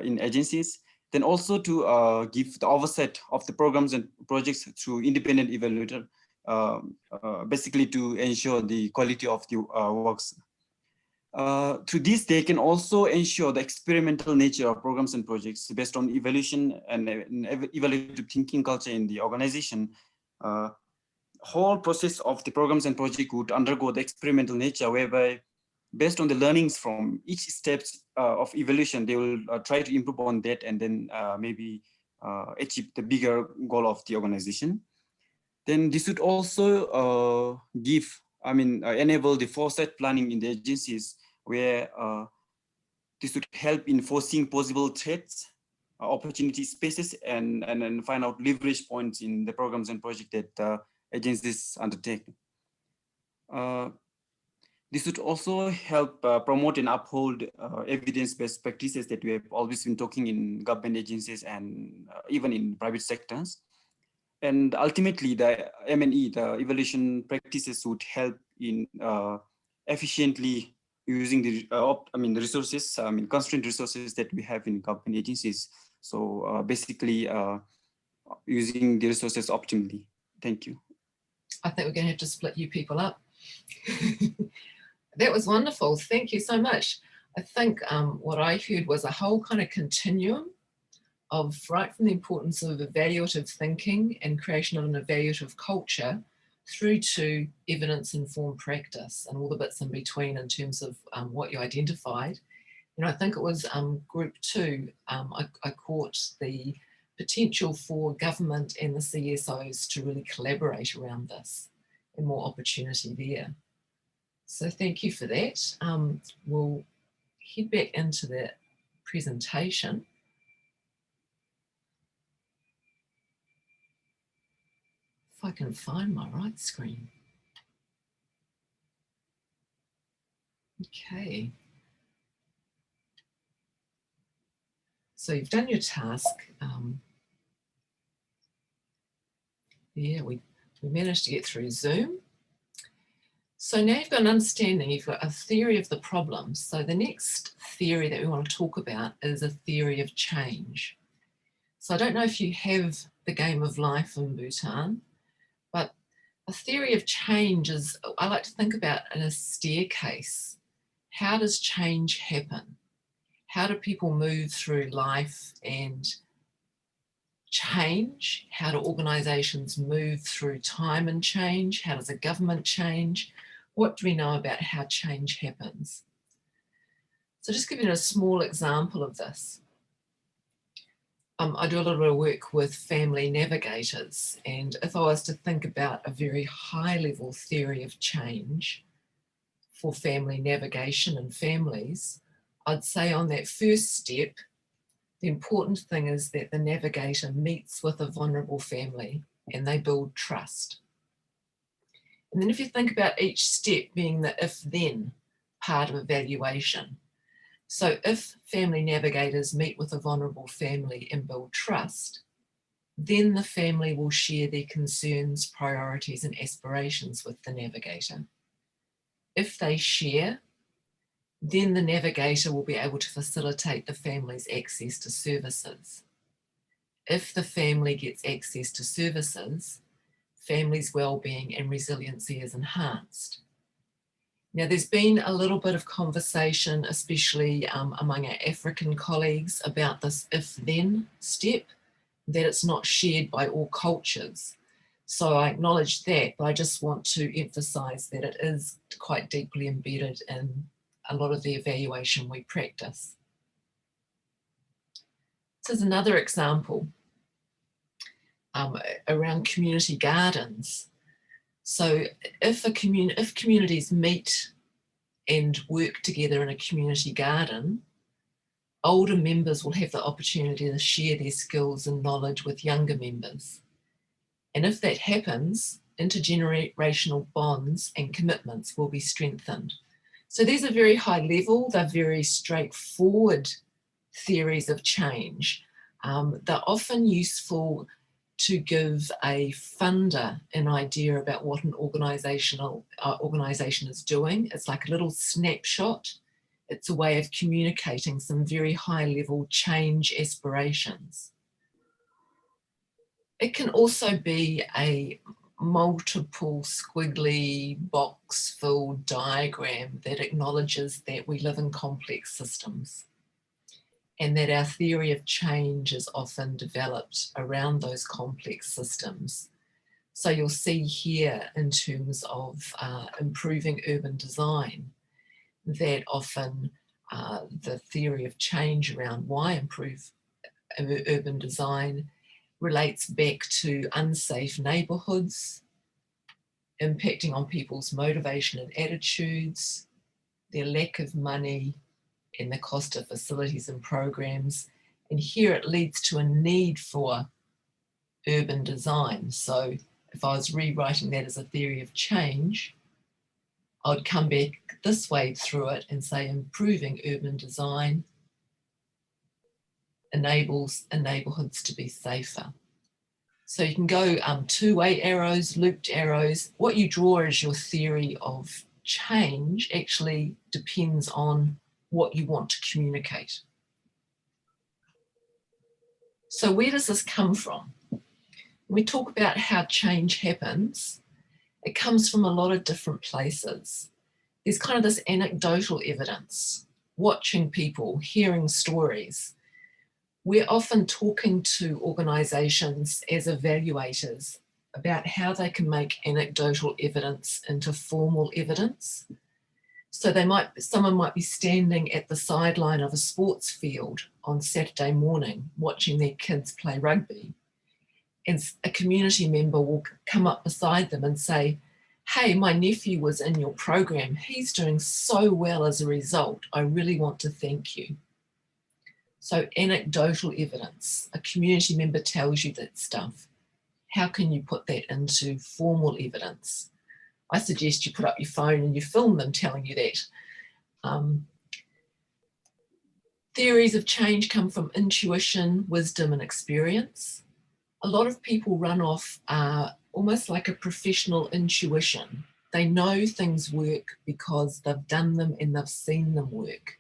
Speaker 5: in agencies. Then also to give the oversight of the programs and projects through independent evaluator, basically to ensure the quality of the works. Through this, they can also ensure the experimental nature of programs and projects based on evaluation and evaluative thinking culture in the organization. Whole process of the programs and project would undergo the experimental nature, whereby based on the learnings from each steps of evaluation, they will try to improve on that and then maybe achieve the bigger goal of the organization. Then this would also enable the foresight planning in the agencies, where this would help in foreseeing possible threats, opportunity spaces, and find out leverage points in the programs and projects that agencies undertake. This would also help promote and uphold evidence-based practices that we have always been talking in government agencies and even in private sectors. And ultimately, the M&E, the evaluation practices, would help in efficiently using the the resources, constrained resources that we have in government agencies. So basically, using the resources optimally. Thank you.
Speaker 2: I think we're going to have to split you people up. That was wonderful. Thank you so much. I think what I heard was a whole kind of continuum of right from the importance of evaluative thinking and creation of an evaluative culture through to evidence-informed practice and all the bits in between in terms of what you identified. And I think it was group 2, I caught the potential for government and the CSOs to really collaborate around this and more opportunity there. So thank you for that. We'll head back into the presentation. If I can find my right screen. Okay. So you've done your task. Yeah, we managed to get through Zoom. So now you've got an understanding, you've got a theory of the problem. So the next theory that we want to talk about is a theory of change. So I don't know if you have the game of life in Bhutan, but a theory of change is, I like to think about in a staircase. How does change happen? How do people move through life and change? How do organizations move through time and change? How does a government change? What do we know about how change happens? So just give you a small example of this. I do a little bit of work with family navigators, and if I was to think about a very high level theory of change for family navigation and families, I'd say on that first step, the important thing is that the navigator meets with a vulnerable family and they build trust. And then if you think about each step being the if-then part of evaluation, so if family navigators meet with a vulnerable family and build trust, then the family will share their concerns, priorities, and aspirations with the navigator. If they share, then the navigator will be able to facilitate the family's access to services. If the family gets access to services, family's well-being and resiliency is enhanced. Now, there's been a little bit of conversation, especially among our African colleagues, about this if-then step, that it's not shared by all cultures. So I acknowledge that, but I just want to emphasize that it is quite deeply embedded in a lot of the evaluation we practice. This is another example. around community gardens. So if communities meet and work together in a community garden, older members will have the opportunity to share their skills and knowledge with younger members. And if that happens, intergenerational bonds and commitments will be strengthened. So these are very high level, they're very straightforward theories of change. They're often useful to give a funder an idea about what an organisation is doing. It's like a little snapshot. It's a way of communicating some very high level change aspirations. It can also be a multiple squiggly box filled diagram that acknowledges that we live in complex systems and that our theory of change is often developed around those complex systems. So you'll see here in terms of improving urban design, that often the theory of change around why improve urban design relates back to unsafe neighbourhoods, impacting on people's motivation and attitudes, their lack of money, and the cost of facilities and programs. And here it leads to a need for urban design. So if I was rewriting that as a theory of change, I'd come back this way through it and say improving urban design enables neighbourhoods to be safer. So you can go two-way arrows, looped arrows. What you draw as your theory of change actually depends on what you want to communicate. So where does this come from? When we talk about how change happens, it comes from a lot of different places. There's kind of this anecdotal evidence, watching people, hearing stories. We're often talking to organisations as evaluators about how they can make anecdotal evidence into formal evidence. So someone might be standing at the sideline of a sports field on Saturday morning watching their kids play rugby, and a community member will come up beside them and say, "Hey, my nephew was in your program. He's doing so well as a result. I really want to thank you." So anecdotal evidence, a community member tells you that stuff. How can you put that into formal evidence? I suggest you put up your phone and you film them telling you that. Theories of change come from intuition, wisdom, and experience. A lot of people run off almost like a professional intuition. They know things work because they've done them and they've seen them work.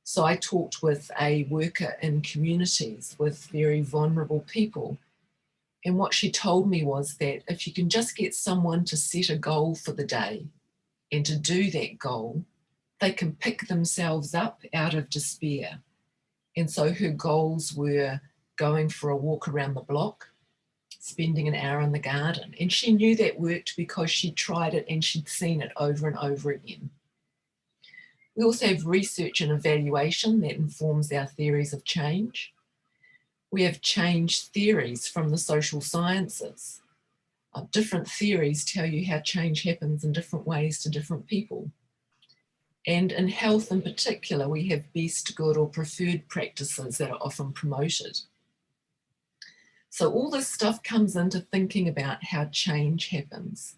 Speaker 2: So I talked with a worker in communities with very vulnerable people. And what she told me was that if you can just get someone to set a goal for the day and to do that goal, they can pick themselves up out of despair. And so her goals were going for a walk around the block, spending an hour in the garden. And she knew that worked because she tried it and she'd seen it over and over again. We also have research and evaluation that informs our theories of change. We have change theories from the social sciences. Different theories tell you how change happens in different ways to different people. And in health in particular, we have best, good, or preferred practices that are often promoted. So all this stuff comes into thinking about how change happens.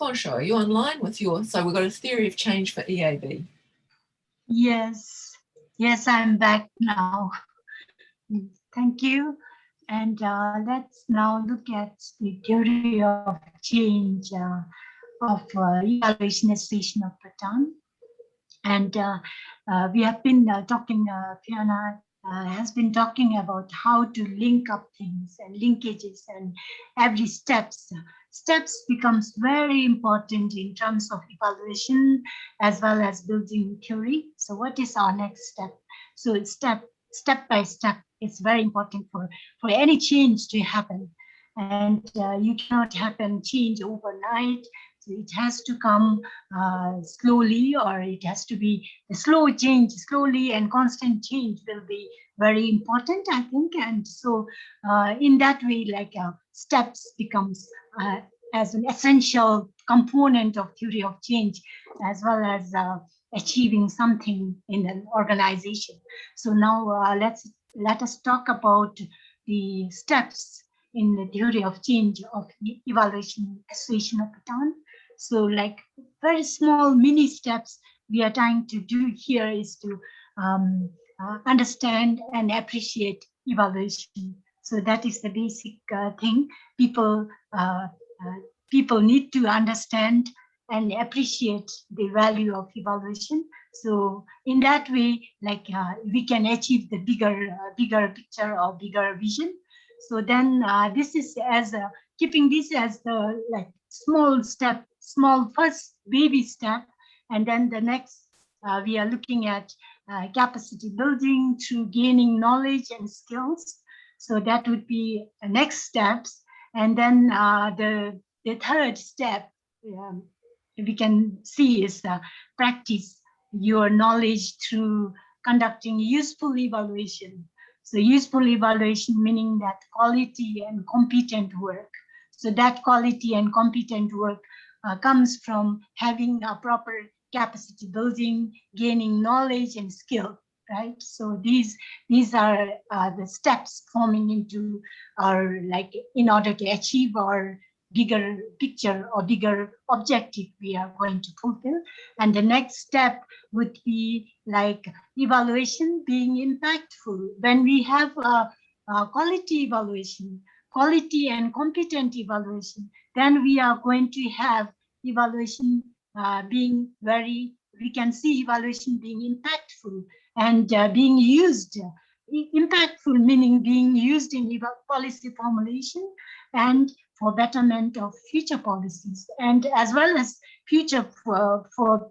Speaker 2: Fonsho, are you online with your, so we've got a theory of change for EAB.
Speaker 1: Yes, I'm back now. Thank you. And let's now look at the theory of change of Evaluation Association of Bhutan. And we have been talking, Feona has been talking about how to link up things and linkages, and every steps becomes very important in terms of evaluation as well as building theory. So what is our next step? So step by step is very important for any change to happen. And you cannot happen change overnight. So it has to come slowly, or it has to be a slow change, slowly and constant change will be very important, I think. And so in that way, like steps becomes as an essential component of theory of change, as well as achieving something in an organization. So now let us talk about the steps in the theory of change of the Evaluation Association of Bhutan. So like very small mini steps we are trying to do here is to understand and appreciate evaluation. So that is the basic thing. People need to understand and appreciate the value of evaluation. So in that way, like we can achieve the bigger picture or bigger vision. So then this is as keeping this as the like small step, small first baby step, and then the next we are looking at capacity building through gaining knowledge and skills. So that would be the next steps, and then the third step we can see is practice your knowledge through conducting useful evaluation. So useful evaluation meaning that quality and competent work. So that quality and competent work comes from having a proper capacity building, gaining knowledge and skill, right? So these are the steps forming into our, like, in order to achieve our bigger picture or bigger objective we are going to fulfill. And the next step would be like evaluation being impactful. When we have quality evaluation, quality and competent evaluation, then we are going to have evaluation being very, we can see evaluation being impactful and being used. Impactful meaning being used in policy formulation and for betterment of future policies, and as well as future for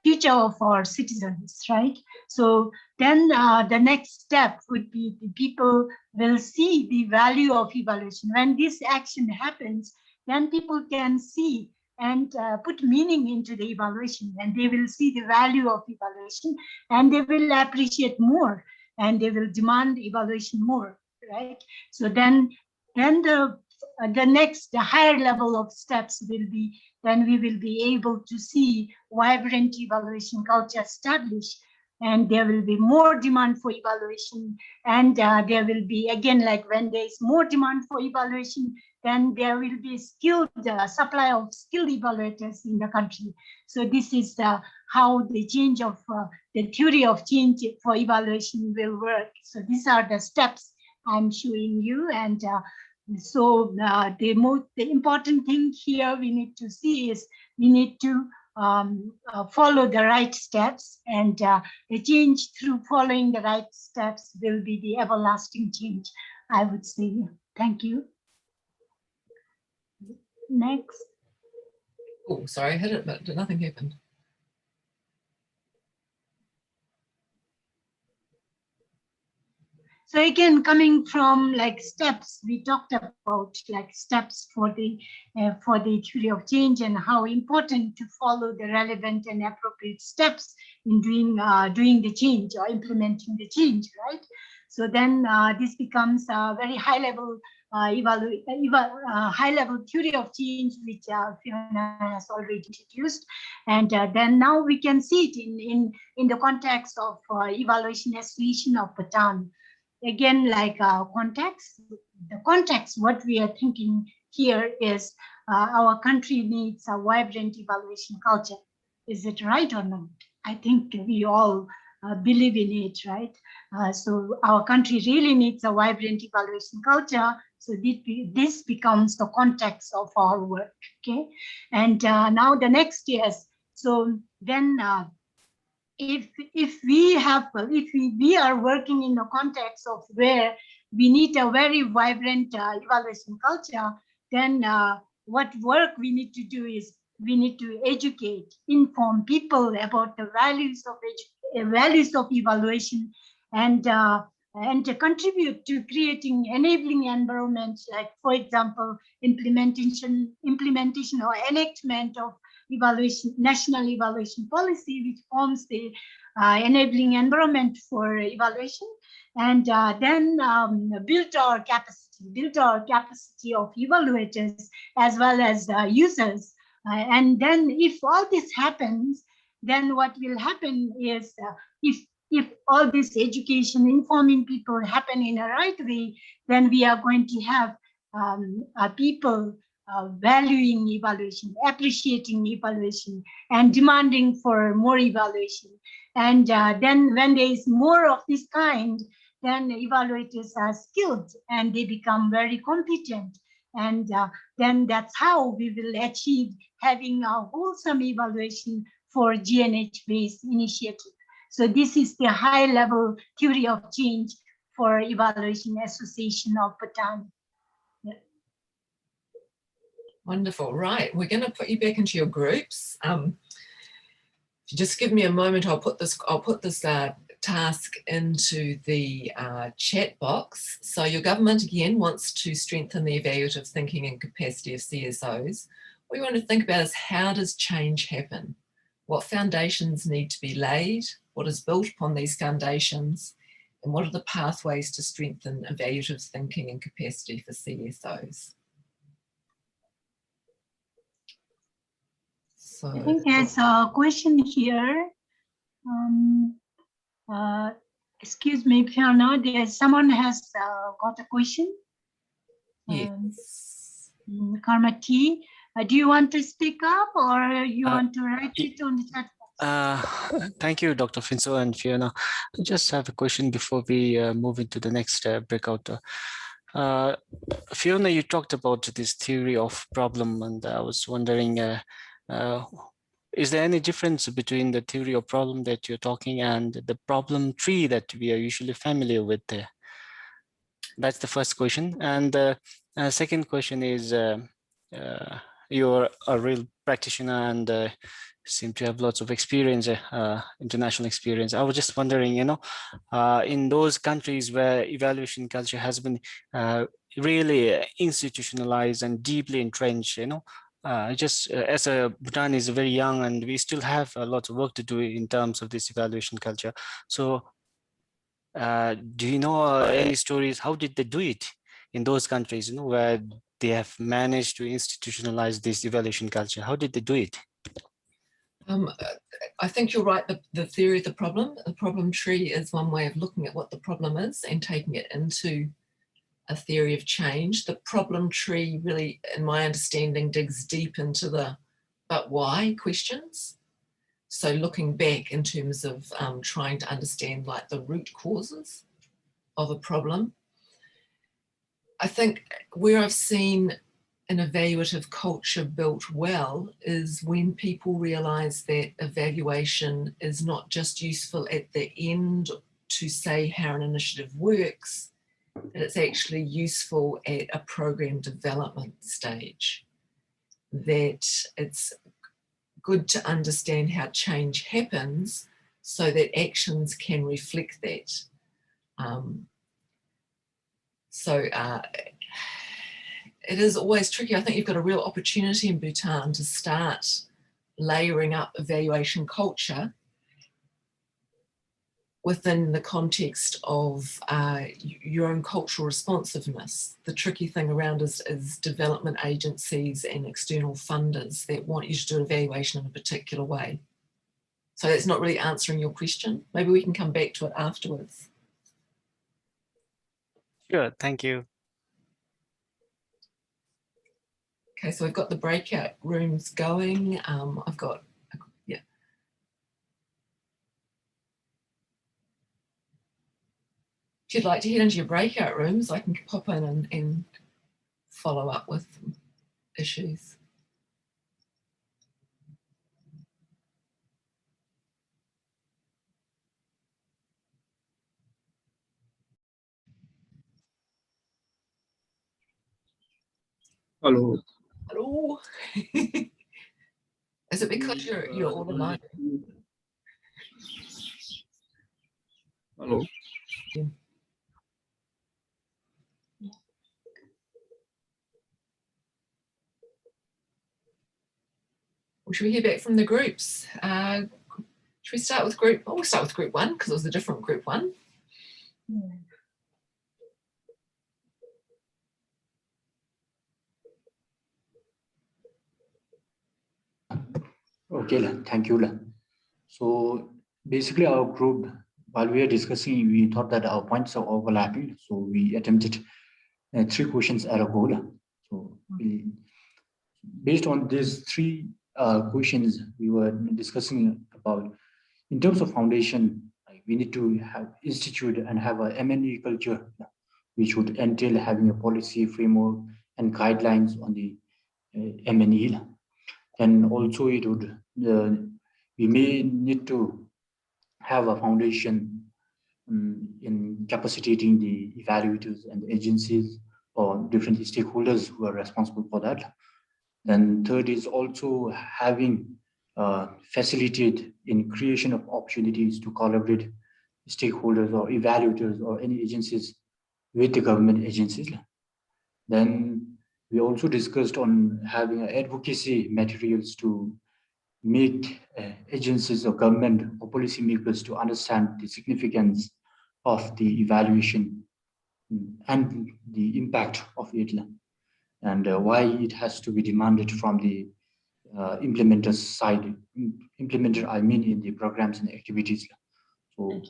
Speaker 1: future of our citizens, right? So then the next step would be the people will see the value of evaluation. When this action happens, then people can see and put meaning into the evaluation, and they will see the value of evaluation, and they will appreciate more, and they will demand evaluation more, right? So then the next, the higher level of steps will be, then we will be able to see vibrant evaluation culture established, and there will be more demand for evaluation, and there will be, again, like when there is more demand for evaluation, then there will be skilled supply of skilled evaluators in the country. So this is how the change of the theory of change for evaluation will work. So these are the steps I'm showing you, and so the important thing here we need to see is we need to follow the right steps, and the change through following the right steps will be the everlasting change, I would say. Thank you. Next.
Speaker 2: Oh, sorry, I hit it, but nothing happened.
Speaker 1: So again, coming from like steps, we talked about like steps for the theory of change and how important to follow the relevant and appropriate steps in doing the change or implementing the change, right? So then this becomes a very high level high level theory of change, which Fiona has already introduced, and then now we can see it in the context of Evaluation Association of Bhutan. Again, like context, the context, what we are thinking here is our country needs a vibrant evaluation culture. Is it right or not? I think we all believe in it, right? So our country really needs a vibrant evaluation culture. So this becomes the context of our work, okay? And now the next is, so then if we are working in the context of where we need a very vibrant evaluation culture, then what work we need to do is we need to educate, inform people about the values of evaluation, and and to contribute to creating enabling environments, like, for example, implementation or enactment of national evaluation policy, which forms the enabling environment for evaluation, and then build our capacity of evaluators as well as users. And then if all this happens, then what will happen is if all this education, informing people happen in a right way, then we are going to have people valuing evaluation, appreciating evaluation, and demanding for more evaluation. And then when there is more of this kind, then evaluators are skilled and they become very competent. And then that's how we will achieve having a wholesome evaluation for GNH-based initiative. So this is the high-level theory of change for Evaluation Association of Bhutan. Yeah.
Speaker 2: Wonderful. Right, we're going to put you back into your groups. If you just give me a moment, I'll put this task into the chat box. So your government again wants to strengthen the evaluative thinking and capacity of CSOs. What we want to think about is, how does change happen? What foundations need to be laid? What is built upon these foundations? And what are the pathways to strengthen evaluative thinking and capacity for CSOs? So,
Speaker 1: I think there's a question here. Excuse me, Fiona, someone has got a question.
Speaker 2: Yes.
Speaker 1: Karma T, do you want to speak up, or you want to write it on the chat box?
Speaker 14: Thank you, Dr. Finso and Fiona. I just have a question before we move into the next breakout. Fiona, you talked about this theory of problem, and I was wondering, is there any difference between the theory of problem that you're talking and the problem tree that we are usually familiar with there? That's the first question. And second question is, you're a real practitioner and seem to have lots of experience, international experience. I was just wondering, in those countries where evaluation culture has been really institutionalized and deeply entrenched, as Bhutan is very young and we still have a lot of work to do in terms of this evaluation culture. So do you know any stories? How did they do it in those countries, where they have managed to institutionalize this evaluation culture? How did they do it?
Speaker 2: I think you're right. The theory of the problem tree is one way of looking at what the problem is and taking it into a theory of change. The problem tree really, in my understanding, digs deep into the but why questions. So looking back in terms of trying to understand like the root causes of a problem. I think where I've seen an evaluative culture built well is when people realize that evaluation is not just useful at the end to say how an initiative works, that it's actually useful at a program development stage, that it's good to understand how change happens so that actions can reflect that. It is always tricky. I think you've got a real opportunity in Bhutan to start layering up evaluation culture within the context of your own cultural responsiveness. The tricky thing around is development agencies and external funders that want you to do evaluation in a particular way. So that's not really answering your question. Maybe we can come back to it afterwards.
Speaker 14: Sure, thank you.
Speaker 2: Okay, so we've got the breakout rooms going. I've got, yeah. If you'd like to head into your breakout rooms, I can pop in and follow up with issues.
Speaker 7: Hello.
Speaker 2: Hello. Is it because you're all alone?
Speaker 7: Hello.
Speaker 2: Or should we hear back from the groups? Should we start with group? Oh, we'll start with group 1 because it was a different group 1.
Speaker 9: Okay, thank you. So basically our group, while we are discussing, we thought that our points are overlapping. So we attempted 3 questions at a goal. So based on these 3 questions, we were discussing about, in terms of foundation, like we need to have institute and have a M&E culture, which would entail having a policy framework and guidelines on the M&E. And also it would, we may need to have a foundation in capacitating the evaluators and agencies or different stakeholders who are responsible for that. Then third is also having facilitate in creation of opportunities to collaborate stakeholders or evaluators or any agencies with the government agencies. Then we also discussed on having advocacy materials to make agencies or government or policymakers to understand the significance of the evaluation and the impact of it, and why it has to be demanded from the implementer side. Implementer, I mean, in the programs and activities. So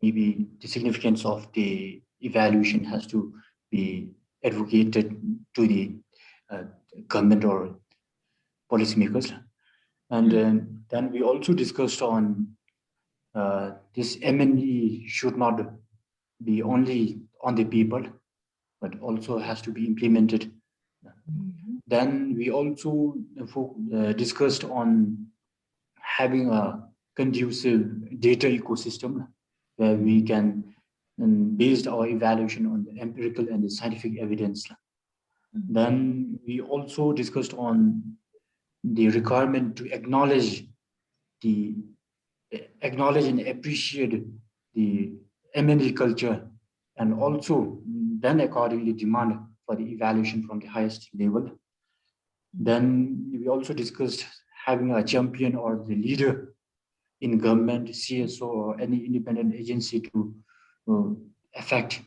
Speaker 9: maybe the significance of the evaluation has to be advocated to the government or policymakers. And then we also discussed on this M&E should not be only on the people, but also has to be implemented. Then we also discussed on having a conducive data ecosystem where we can base our evaluation on the empirical and the scientific evidence. Then we also discussed on the requirement to acknowledge and appreciate the M&E culture, and also then accordingly demand for the evaluation from the highest level. Then we also discussed having a champion or the leader in government, CSO, or any independent agency to affect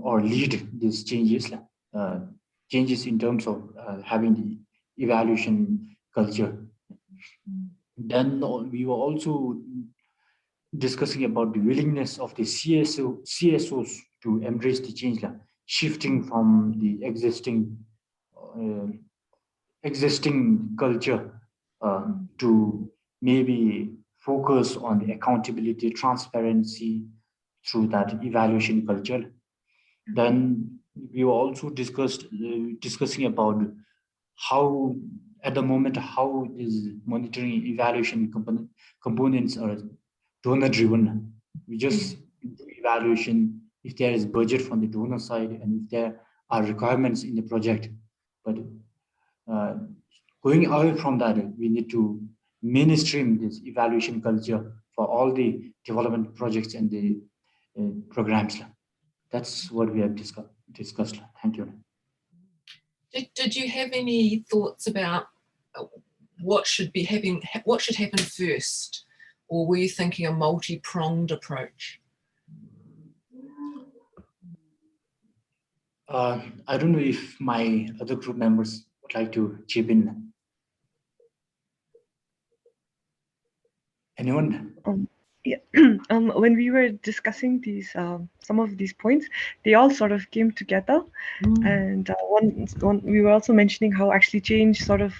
Speaker 9: or lead these changes, changes in terms of having the evaluation culture. Then we were also discussing about the willingness of the CSOs to embrace the change, shifting from the existing culture to maybe focus on the accountability, transparency through that evaluation culture. Then we were also discussing about how, at the moment, how is monitoring evaluation components are donor driven. We just do evaluation if there is budget from the donor side and if there are requirements in the project. But going away from that, we need to mainstream this evaluation culture for all the development projects and the programs. That's what we have discussed. Thank you.
Speaker 2: Did you have any thoughts about what should happen first, or were you thinking a multi-pronged approach?
Speaker 9: I don't know if my other group members would like to chip in. Anyone?
Speaker 8: Yeah. When we were discussing these, some of these points, they all sort of came together. And we were also mentioning how actually change sort of,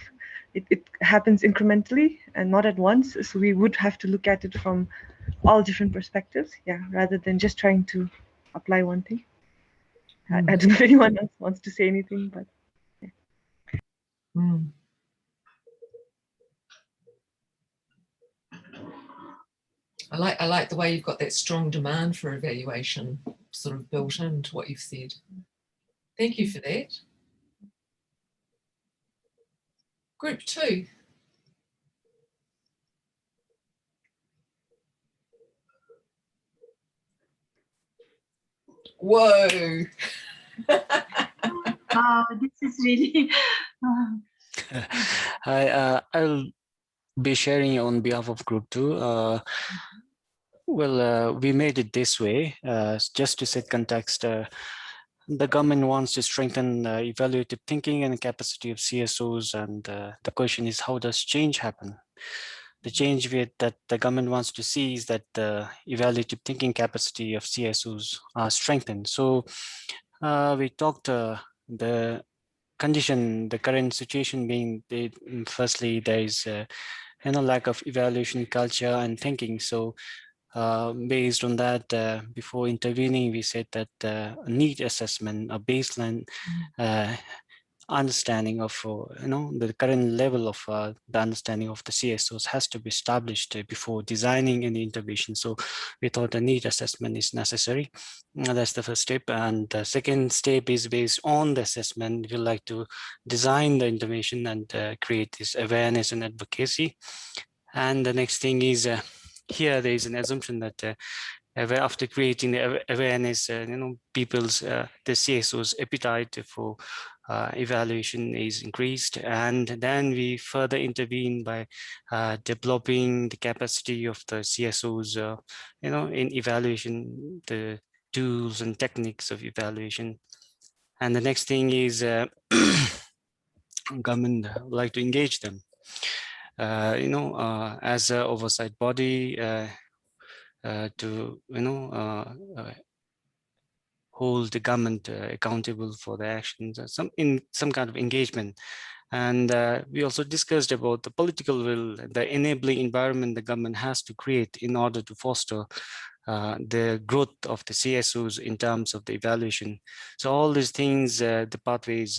Speaker 8: it happens incrementally and not at once. So we would have to look at it from all different perspectives, rather than just trying to apply one thing. I don't know if anyone else wants to say anything, but yeah.
Speaker 2: I like the way you've got that strong demand for evaluation sort of built into what you've said. Thank you for that. Group 2. Whoa.
Speaker 1: This is really
Speaker 14: I'll be sharing on behalf of Group 2. We made it this way, just to set context. The government wants to strengthen evaluative thinking and capacity of CSOs, and the question is, how does change happen? The change that the government wants to see is that the evaluative thinking capacity of CSOs are strengthened. So we talked the condition, the current situation being, firstly, there is lack of evaluation culture and thinking. So based on that, before intervening, we said that a need assessment, a baseline understanding of the current level of the understanding of the CSOs has to be established before designing any intervention. So we thought a need assessment is necessary. That's the first step. And the second step is, based on the assessment, we like to design the intervention and create this awareness and advocacy. And the next thing is, here there is an assumption that after creating the awareness, people's, the CSO's appetite for evaluation is increased, and then we further intervene by developing the capacity of the CSOs, in evaluation, the tools and techniques of evaluation. And the next thing is, government would like to engage them, as an oversight body, to hold the government accountable for their actions, some kind of engagement. And we also discussed about the political will, the enabling environment the government has to create in order to foster the growth of the CSOs in terms of the evaluation. So all these things, the pathways,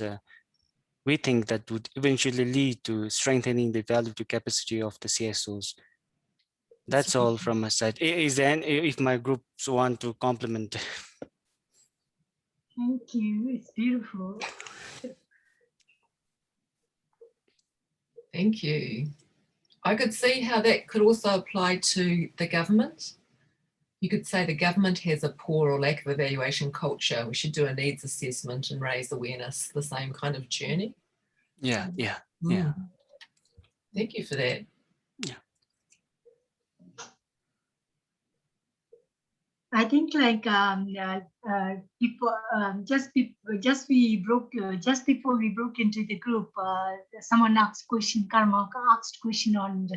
Speaker 14: we think that would eventually lead to strengthening the evaluative capacity of the CSOs. That's all from my side. Is there if my groups want to complement?
Speaker 1: Thank you. It's beautiful.
Speaker 2: Thank you. I could see how that could also apply to the government. You could say the government has a poor or lack of evaluation culture. We should do a needs assessment and raise awareness, the same kind of journey.
Speaker 14: Yeah.
Speaker 2: Thank you for that.
Speaker 1: I think like just before we broke into the group, someone asked Karma asked question on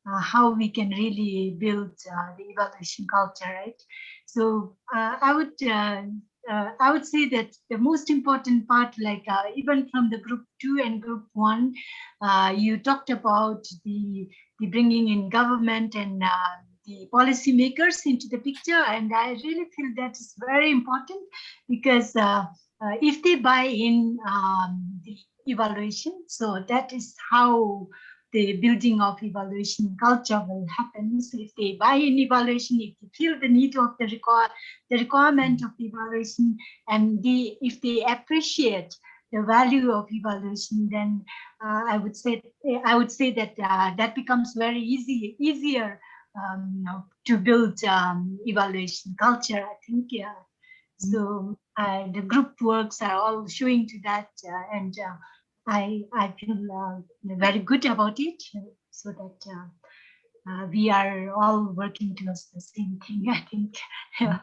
Speaker 1: how we can really build the evaluation culture, right? So I would say that the most important part, like even from the group 2 and group 1, you talked about the bringing in government and the policy makers into the picture, and I really feel that is very important, because if they buy in the evaluation, so that is how the building of evaluation culture will happen. So if they buy in evaluation, if they feel the need of the requirement of evaluation, and if they appreciate the value of evaluation, then I would say that that becomes very easier to build evaluation culture, I think. Yeah. So the group works are all showing to that, and I feel very good about it, so that we are all working towards the same thing, I think. Yeah.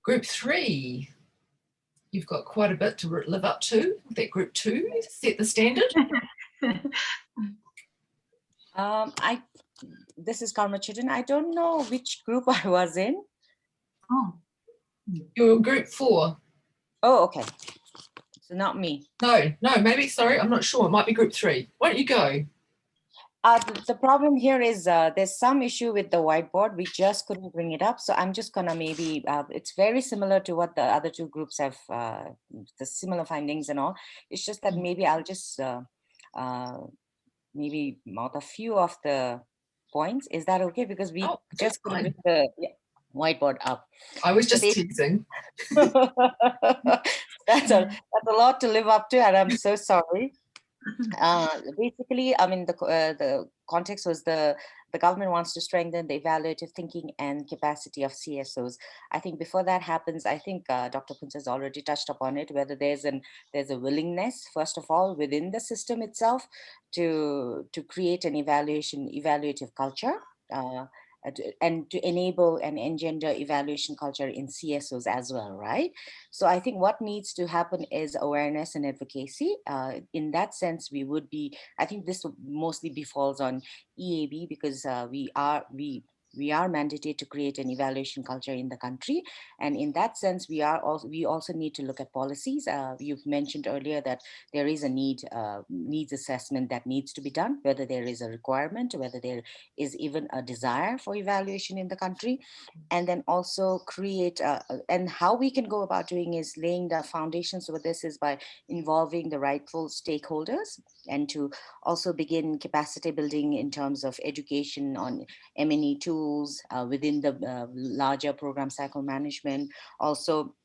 Speaker 2: Group 3, you've got quite a bit to live up to. That group 2 set the standard.
Speaker 3: This is Karma Chidin. I don't know which group I was in.
Speaker 1: Oh,
Speaker 2: you're group 4.
Speaker 3: Oh, okay. So not me.
Speaker 2: No, maybe, sorry, I'm not sure. It might be group 3. Why don't you go?
Speaker 3: The problem here is there's some issue with the whiteboard. We just couldn't bring it up. So I'm just gonna maybe, it's very similar to what the other 2 groups have, the similar findings and all. It's just that maybe I'll just maybe mount a few of the points. Is that okay? Because we just couldn't bring the whiteboard up.
Speaker 2: I was just teasing.
Speaker 3: That's a lot to live up to, and I'm so sorry. Basically, I mean, the context was the government wants to strengthen the evaluative thinking and capacity of CSOs. I think before that happens, I think Dr. Kunz has already touched upon it, whether there's a willingness, first of all, within the system itself to create an evaluative culture. And to enable and engender evaluation culture in CSOs as well, right? So I think what needs to happen is awareness and advocacy. In that sense, I think this mostly befalls on EAB because we are mandated to create an evaluation culture in the country. And in that sense, we also need to look at policies. You've mentioned earlier that there is a needs assessment that needs to be done, whether there is a requirement, whether there is even a desire for evaluation in the country. And then also create, and how we can go about doing is laying the foundations for this is by involving the rightful stakeholders and to also begin capacity building in terms of education on M&E tools within the larger program cycle management, also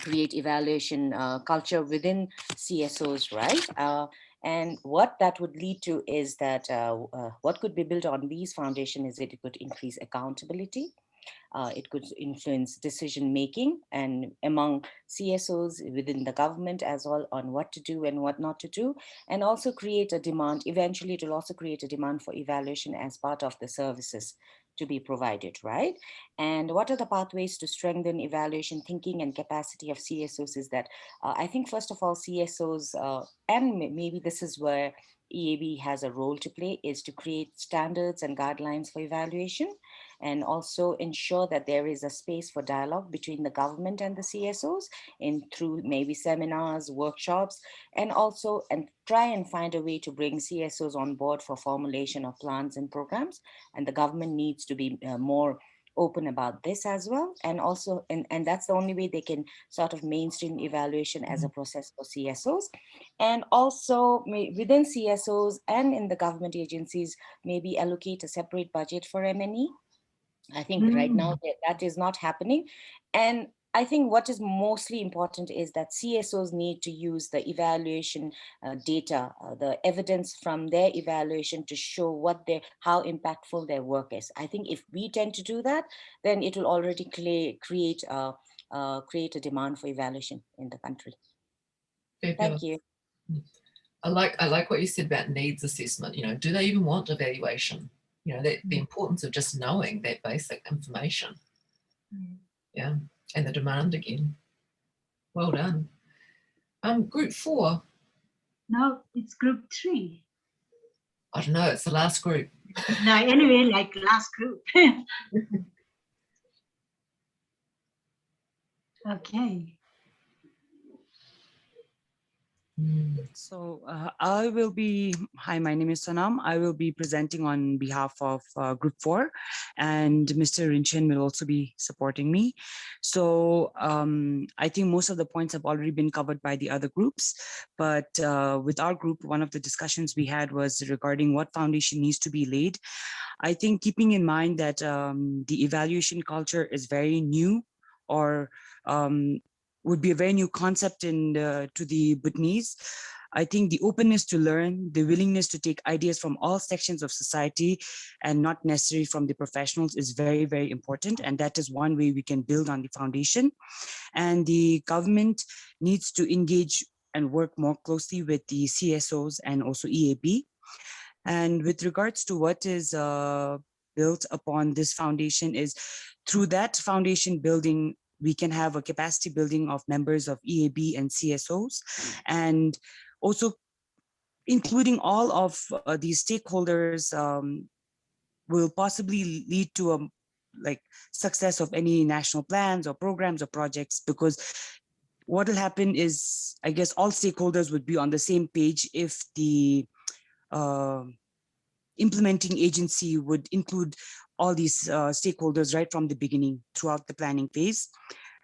Speaker 3: create evaluation culture within CSOs, right? And what that would lead to is that what could be built on these foundations is it could increase accountability. It could influence decision making and among CSOs within the government as well on what to do and what not to do, and also create a demand. Eventually, it will also create a demand for evaluation as part of the services to be provided, right? And what are the pathways to strengthen evaluation thinking and capacity of CSOs is that I think, first of all, CSOs, and maybe this is where EAB has a role to play, is to create standards and guidelines for evaluation and also ensure that there is a space for dialogue between the government and the CSOs through maybe seminars, workshops, and also try and find a way to bring CSOs on board for formulation of plans and programs. And the government needs to be more open about this as well. And also, and that's the only way they can sort of mainstream evaluation as a process for CSOs. And also within CSOs and in the government agencies, maybe allocate a separate budget for M&E. I think right now that is not happening. And I think what is mostly important is that CSOs need to use the evaluation data, the evidence from their evaluation to show how impactful their work is. I think if we tend to do that, then it will already create a demand for evaluation in the country.
Speaker 2: Fabulous.
Speaker 3: Thank you.
Speaker 2: I like what you said about needs assessment. You know, do they even want evaluation? You know, the importance of just knowing that basic information. Yeah, and the demand again. Well done. Group 4.
Speaker 1: No, it's group 3.
Speaker 2: I don't know, it's the last group.
Speaker 1: No, anyway, like last group. Okay.
Speaker 16: So hi, my name is Sonam. I will be presenting on behalf of Group 4, and Mr. Rinchen will also be supporting me. So I think most of the points have already been covered by the other groups, but with our group, one of the discussions we had was regarding what foundation needs to be laid. I think keeping in mind that the evaluation culture is very new, or would be a very new concept to the Bhutanese. I think the openness to learn, the willingness to take ideas from all sections of society and not necessarily from the professionals is very, very important. And that is one way we can build on the foundation. And the government needs to engage and work more closely with the CSOs and also EAB. And with regards to what is built upon this foundation is through that foundation building, we can have a capacity building of members of EAB and CSOs, and also including all of these stakeholders will possibly lead to a success of any national plans or programs or projects, because what will happen is, I guess, all stakeholders would be on the same page if the implementing agency would include all these stakeholders right from the beginning throughout the planning phase.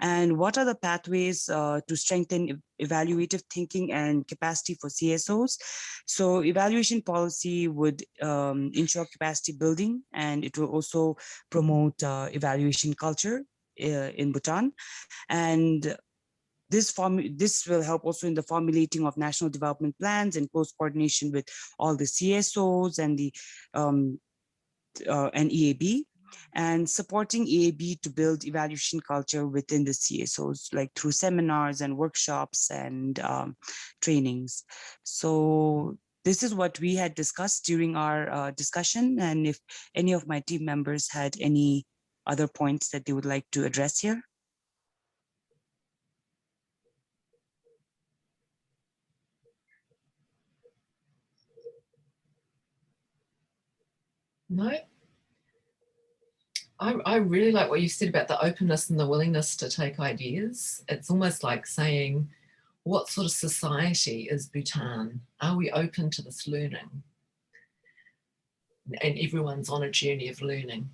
Speaker 16: And what are the pathways to strengthen evaluative thinking and capacity for CSOs? So evaluation policy would ensure capacity building, and it will also promote evaluation culture in Bhutan. And this will help also in the formulating of national development plans in close coordination with all the CSOs and the and EAB, and supporting EAB to build evaluation culture within the CSOs, like through seminars and workshops and trainings. So this is what we had discussed during our discussion. And if any of my team members had any other points that they would like to address here.
Speaker 2: No. I really like what you said about the openness and the willingness to take ideas. It's almost like saying, what sort of society is Bhutan? Are we open to this learning? And everyone's on a journey of learning.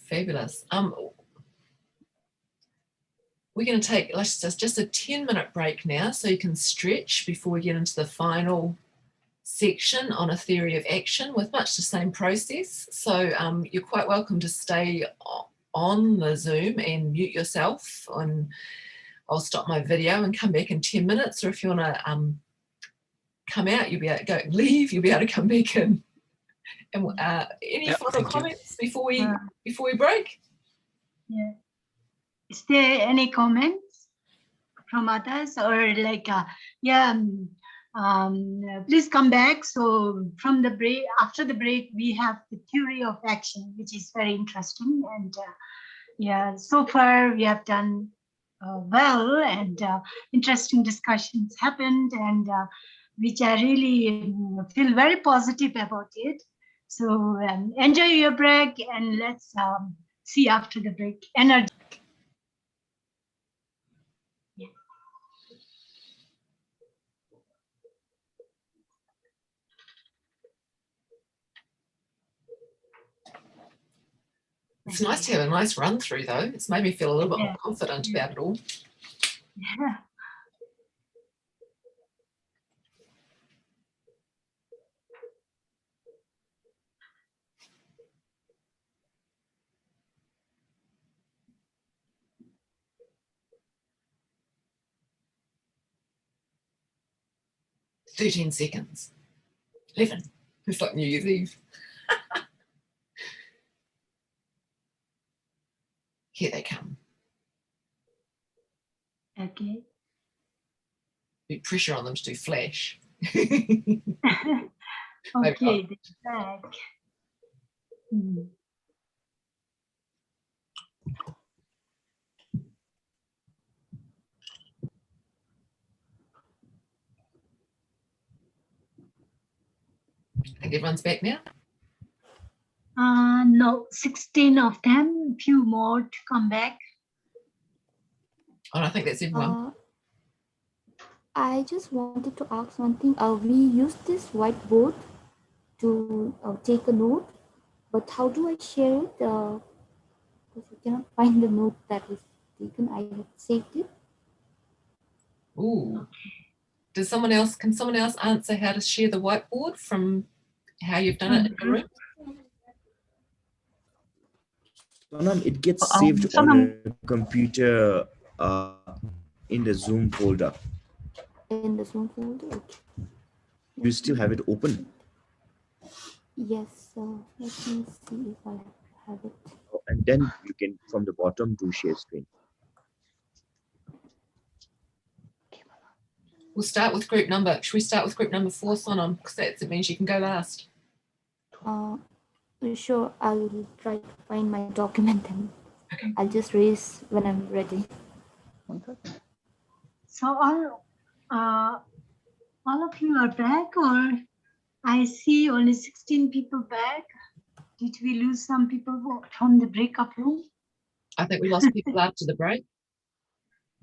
Speaker 2: Fabulous. We're going to take just a 10-minute break now so you can stretch before we get into the final section on a theory of action with much the same process. So you're quite welcome to stay on the Zoom and mute yourself, and I'll stop my video and come back in 10 minutes. Or if you want to come out, you'll be able to leave, you'll be able to come back in. And any final comments before we break?
Speaker 1: Yeah. Is there any comments from others, or like please come back. So from the break, after the break, we have the theory of action, which is very interesting. And yeah, so far we have done well, and interesting discussions happened, and which I really feel very positive about it. So enjoy your break, and let's see after the break. Energy.
Speaker 2: It's nice to have a nice run through though. It's made me feel a little bit more confident about it all.
Speaker 1: Yeah.
Speaker 2: "13 seconds. 11. It's like New Year's Eve. Here they come.
Speaker 1: Okay.
Speaker 2: Put pressure on them to do flash.
Speaker 1: Okay, they're back.
Speaker 2: I think everyone's back now.
Speaker 1: No, 16 of them, few more to come back.
Speaker 2: Oh, I think that's everyone.
Speaker 19: I just wanted to ask one thing. We use this whiteboard to take a note, but how do I share it? Because I cannot find the note that is taken. I have saved it.
Speaker 2: Ooh. Can someone else answer how to share the whiteboard from how you've done it in your room?
Speaker 12: Sonam, it gets saved on your computer in the Zoom folder.
Speaker 19: In the Zoom folder? Okay.
Speaker 12: You still have it open?
Speaker 19: Yes, let me see if I have it.
Speaker 12: And then you can, from the bottom, do share screen.
Speaker 2: We'll start with group number. Should we start with group number 4, Sonam? Because that means you can go last.
Speaker 19: Sure, I will try to find my document and I'll just raise when I'm ready.
Speaker 1: So all of you are back, or I see only 16 people back. Did we lose some people from the breakup room?
Speaker 2: I think we lost people after the break.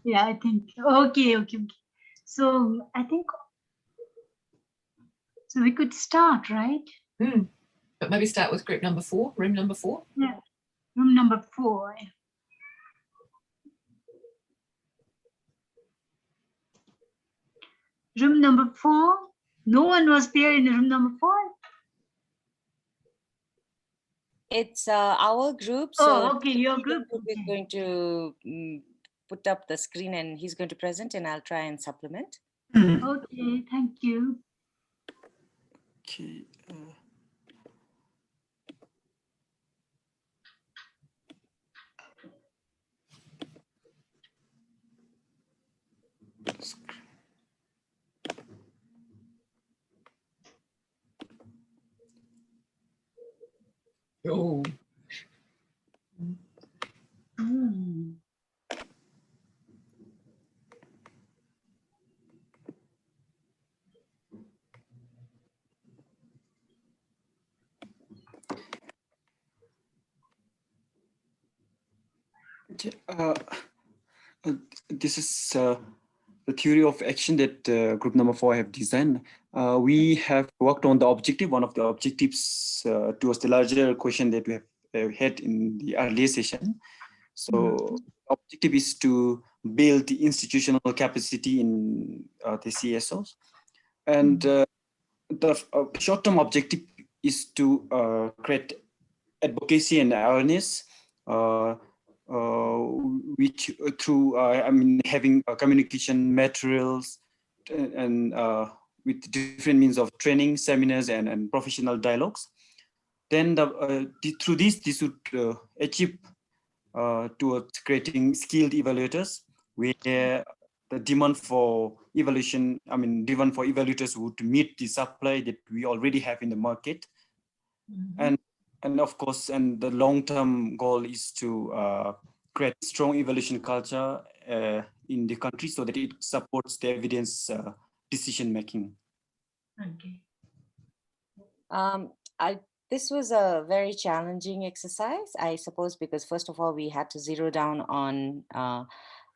Speaker 1: Yeah, I think. Okay. So I think so we could start, right?
Speaker 2: But maybe start with group number 4, room number 4.
Speaker 1: Yeah, room number 4. Room number 4. No one was there in room number 4.
Speaker 3: It's our group. So
Speaker 1: okay, your group.
Speaker 3: is going to put up the screen and he's going to present and I'll try and supplement.
Speaker 1: Okay, thank you.
Speaker 5: Okay.
Speaker 2: Oh.
Speaker 5: Okay, this is the theory of action that group number 4 have designed. We have worked on the objective, one of the objectives towards the larger question that we have had in the earlier session. So objective is to build the institutional capacity in the CSOs. And the short-term objective is to create advocacy and awareness, which through having communication materials and with different means of training, seminars, and professional dialogues. Then through this would achieve towards creating skilled evaluators, where the demand for evaluators would meet the supply that we already have in the market. And of course, and the long-term goal is to create strong evaluation culture in the country so that it supports the evidence decision making.
Speaker 1: Okay.
Speaker 3: This was a very challenging exercise, I suppose, because first of all, we had to zero down on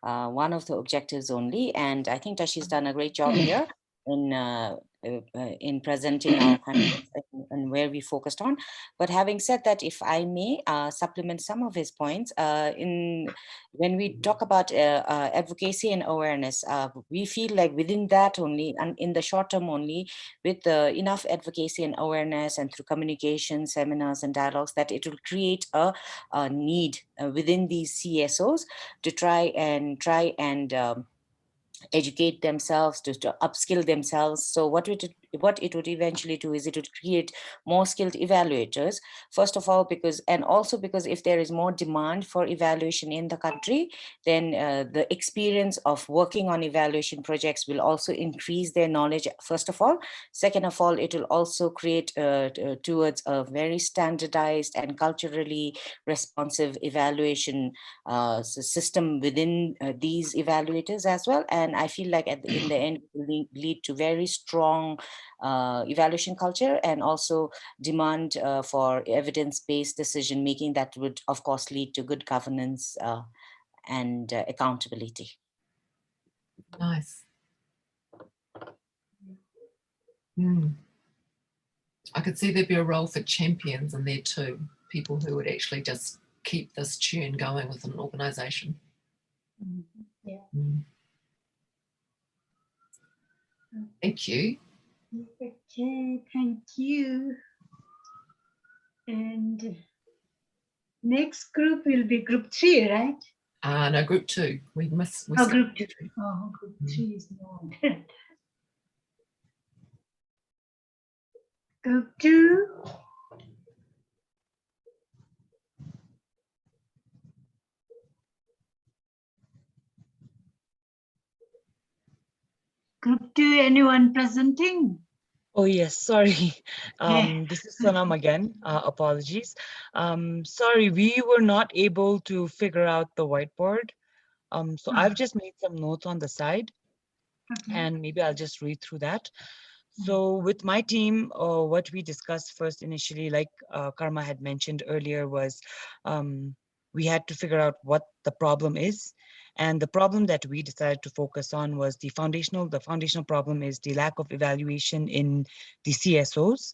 Speaker 3: one of the objectives only. And I think Tashi's done a great job here in presenting our concepts and where we focused on. But having said that, if I may supplement some of his points, when we talk about advocacy and awareness, we feel like within that only, and in the short term only, with enough advocacy and awareness and through communication, seminars and dialogues, that it will create a need within these CSOs to try and educate themselves, to upskill themselves. So what it would eventually do is it would create more skilled evaluators, first of all, because if there is more demand for evaluation in the country, then the experience of working on evaluation projects will also increase their knowledge, first of all. Second of all, it will also create towards a very standardized and culturally responsive evaluation system within these evaluators as well. And I feel like in the end, it will lead to very strong evaluation culture and also demand for evidence-based decision making that would, of course, lead to good governance and accountability.
Speaker 2: Nice. I could see there'd be a role for champions in there too, people who would actually just keep this tune going within an organization.
Speaker 1: Yeah.
Speaker 2: Thank you.
Speaker 1: Okay, thank you. And next group will be group 3, right?
Speaker 2: No, group 2. We
Speaker 1: Group 2. Oh, group 3 is not. Group 2. Group 2, anyone presenting?
Speaker 16: Oh, yes, sorry. This is Sonam again. Apologies. Sorry, we were not able to figure out the whiteboard. So I've just made some notes on the side, and maybe I'll just read through that. So with my team, what we discussed first initially, like Karma had mentioned earlier, was we had to figure out what the problem is. And the problem that we decided to focus on was the foundational problem is the lack of evaluation in the CSOs.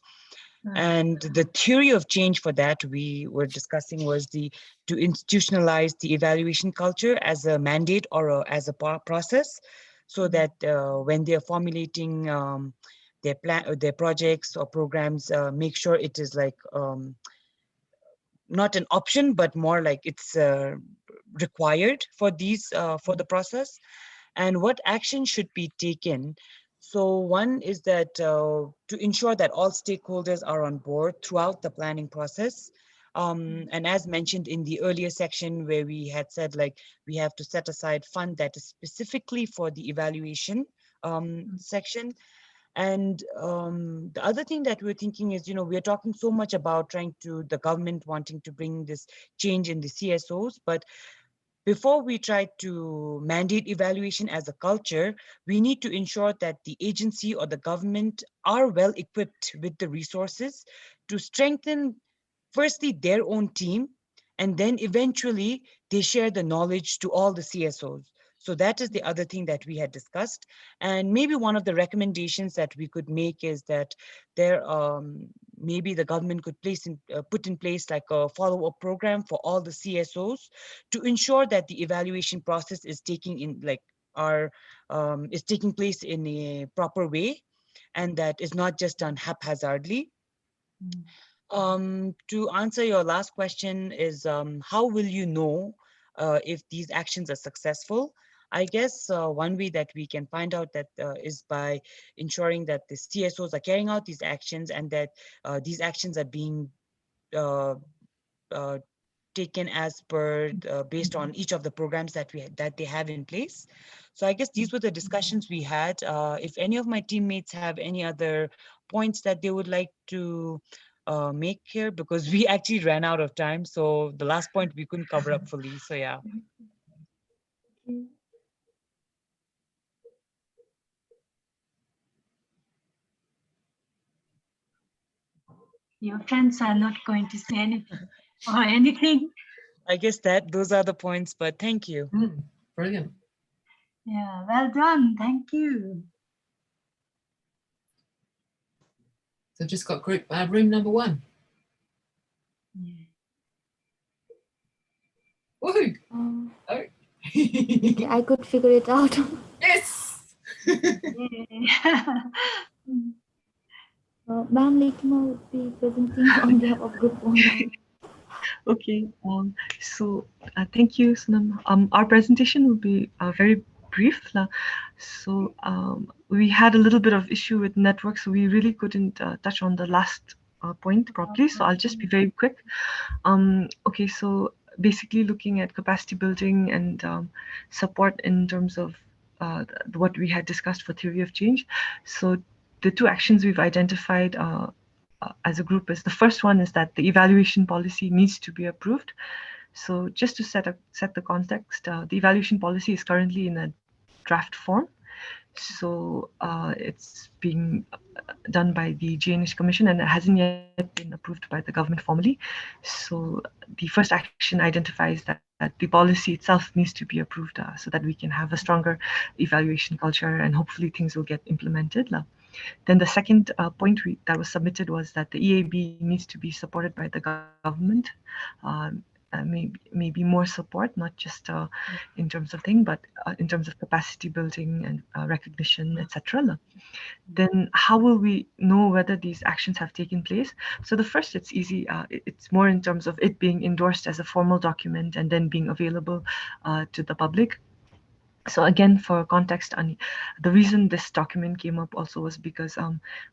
Speaker 16: And the theory of change for that we were discussing was to institutionalize the evaluation culture as a mandate or as a process, so that when they're formulating their projects or programs, make sure it is like not an option, but more like it's required for these for the process, and what action should be taken. So one is that to ensure that all stakeholders are on board throughout the planning process. And as mentioned in the earlier section where we had said, like, we have to set aside fund that is specifically for the evaluation section. And the other thing that we're thinking is, we're talking so much about the government wanting to bring this change in the CSOs, but before we try to mandate evaluation as a culture, we need to ensure that the agency or the government are well equipped with the resources to strengthen, firstly, their own team, and then eventually they share the knowledge to all the CSOs. So that is the other thing that we had discussed. And maybe one of the recommendations that we could make is that there, maybe the government could put in place like a follow-up program for all the CSOs to ensure that the evaluation process is taking place in a proper way, and that is not just done haphazardly. To answer your last question is, how will you know if these actions are successful? I guess one way that we can find out that is by ensuring that the CSOs are carrying out these actions, and that these actions are being uh, uh, taken as per based on each of the programs that they have in place. So I guess these were the discussions we had. If any of my teammates have any other points that they would like to make here, because we actually ran out of time. So the last point we couldn't cover up fully. So yeah.
Speaker 1: Your friends are not going to say anything or anything.
Speaker 16: I guess those are the points, but thank you.
Speaker 2: Brilliant.
Speaker 1: Yeah, well done. Thank you.
Speaker 2: So just got room number 1. Woohoo!
Speaker 19: Okay, I could figure it out.
Speaker 2: Yes!
Speaker 19: Ma'am Lekima would be presenting on behalf of Group 1.
Speaker 8: Okay, so thank you, Sunam. Our presentation will be very brief. So we had a little bit of issue with network, so we really couldn't touch on the last point properly. So I'll just be very quick. Okay, so basically looking at capacity building and support in terms of what we had discussed for theory of change. So the 2 actions we've identified as a group is, the first one is that the evaluation policy needs to be approved. So just to set the context, the evaluation policy is currently in a draft form. So it's being done by the GNH Commission, and it hasn't yet been approved by the government formally. So the first action identifies that the policy itself needs to be approved so that we can have a stronger evaluation culture, and hopefully things will get implemented. Then the second point that was submitted was that the EAB needs to be supported by the government. Maybe more support, not just in terms of thing, but in terms of capacity building and recognition, etc. Then how will we know whether these actions have taken place? So the first, it's easy. It's more in terms of it being endorsed as a formal document and then being available to the public. So again, for context, the reason this document came up also was because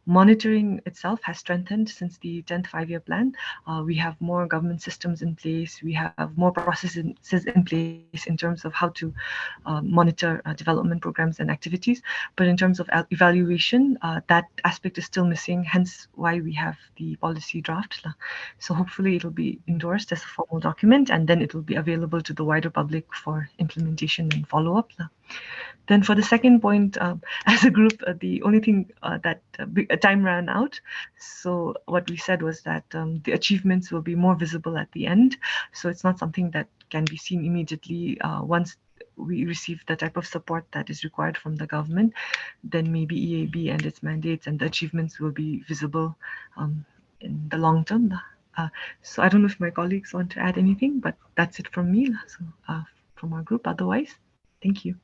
Speaker 8: monitoring itself has strengthened since the 10th five-year plan. We have more government systems in place. We have more processes in place in terms of how to monitor development programs and activities. But in terms of evaluation, that aspect is still missing, hence why we have the policy draft. So hopefully it'll be endorsed as a formal document, and then it will be available to the wider public for implementation and follow-up. Then for the second point, as a group, the only thing that time ran out. So what we said was that the achievements will be more visible at the end. So it's not something that can be seen immediately once we receive the type of support that is required from the government. Then maybe EAB and its mandates and the achievements will be visible in the long term. So I don't know if my colleagues want to add anything, but that's it from me. So from our group, otherwise, thank you.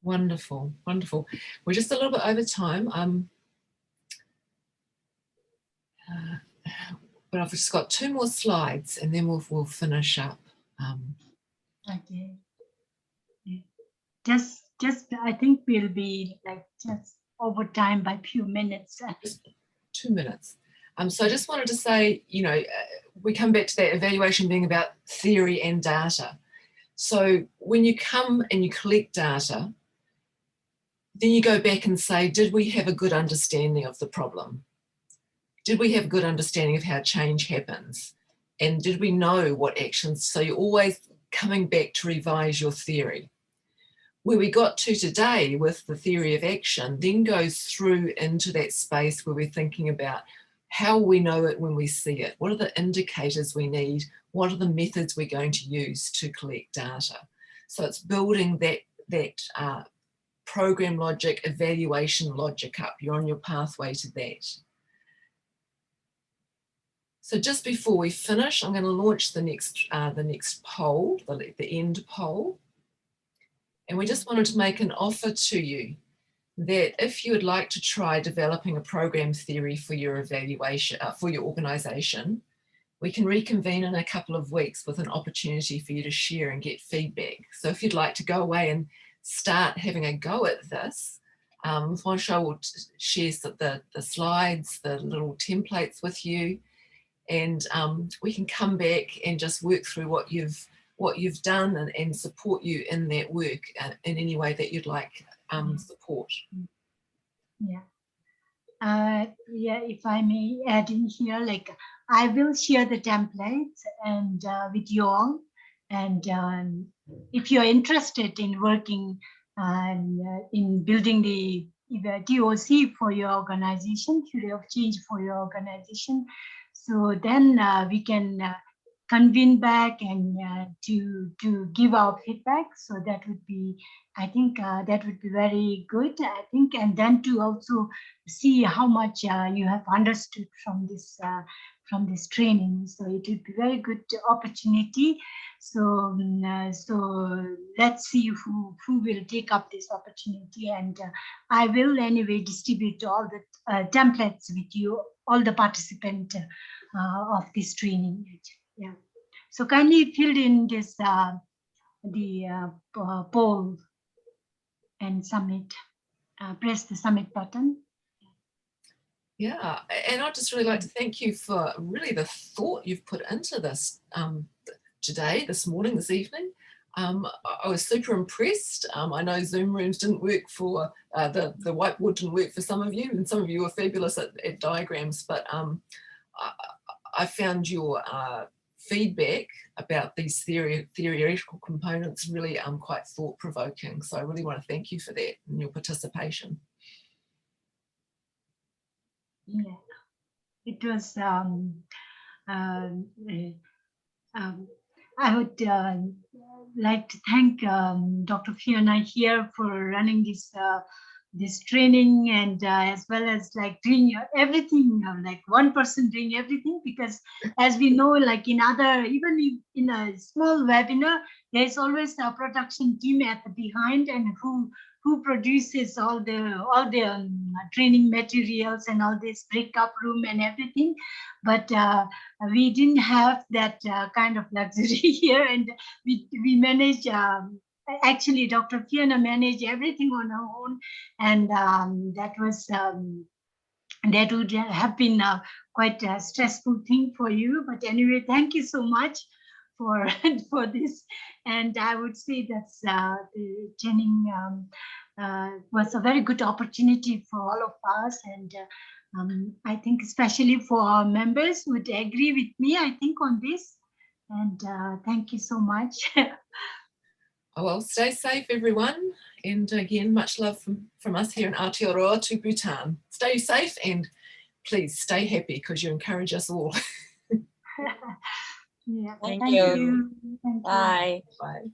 Speaker 2: Wonderful, wonderful. We're just a little bit over time. But I've just got 2 more slides and then we'll finish up.
Speaker 1: Okay. Yeah. Just I think we'll be like just over time by few minutes.
Speaker 2: Just 2 minutes. So I just wanted to say, you know, we come back to that evaluation being about theory and data. So when you come and you collect data, then you go back and say, did we have a good understanding of the problem? Did we have a good understanding of how change happens? And did we know what actions? So you're always coming back to revise your theory. Where we got to today with the theory of action then goes through into that space where we're thinking about how we know it when we see it. What are the indicators we need? What are the methods we're going to use to collect data? So it's building that program logic, evaluation logic up. You're on your pathway to that. So just before we finish, I'm going to launch the next poll, the end poll. And we just wanted to make an offer to you that if you would like to try developing a program theory for your evaluation, for your organisation, we can reconvene in a couple of weeks with an opportunity for you to share and get feedback. So if you'd like to go away and start having a go at this, Fonsha will share the slides, the little templates with you, and we can come back and just work through what you've done and support you in that work in any way that you'd like support.
Speaker 1: Yeah. Yeah, if I may add in here, like I will share the templates and with you all, and if you're interested in working in building the TOC for your organization, theory of change for your organization, so then we can convene back and to give our feedback. So that would be, I think that would be very good, I think, and then to also see how much you have understood from this training. So it would be very good opportunity. So so let's see who will take up this opportunity, and I will anyway distribute all the templates with you, all the participants of this training. Yeah. So kindly fill in this poll and submit. Press the submit button.
Speaker 2: Yeah, and I'd just really like to thank you for really the thought you've put into this today, this morning, this evening. I was super impressed. I know Zoom rooms didn't work for, the whiteboard didn't work for some of you, and some of you were fabulous at diagrams, but I found your feedback about these theoretical components really quite thought-provoking. So I really want to thank you for that and your participation.
Speaker 1: Yeah, it was. I would like to thank Dr. Feona here for running this training, and as well as like doing everything, like one person doing everything, because as we know, like in other, even in a small webinar, there's always a production team at the behind, and who produces all the training materials and all this breakup room and everything. But we didn't have that kind of luxury here, and we managed. Actually, Dr. Feona managed everything on her own, and that would have been quite a stressful thing for you. But anyway, thank you so much for this, and I would say that's the training was a very good opportunity for all of us, and I think especially for our members would agree with me, I think, on this. And thank you so much.
Speaker 2: Well, stay safe, everyone. And again, much love from us here in Aotearoa to Bhutan. Stay safe and please stay happy, because you encourage us all.
Speaker 1: Yeah,
Speaker 3: Thank you.
Speaker 1: Thank you.
Speaker 3: Bye.
Speaker 2: Bye.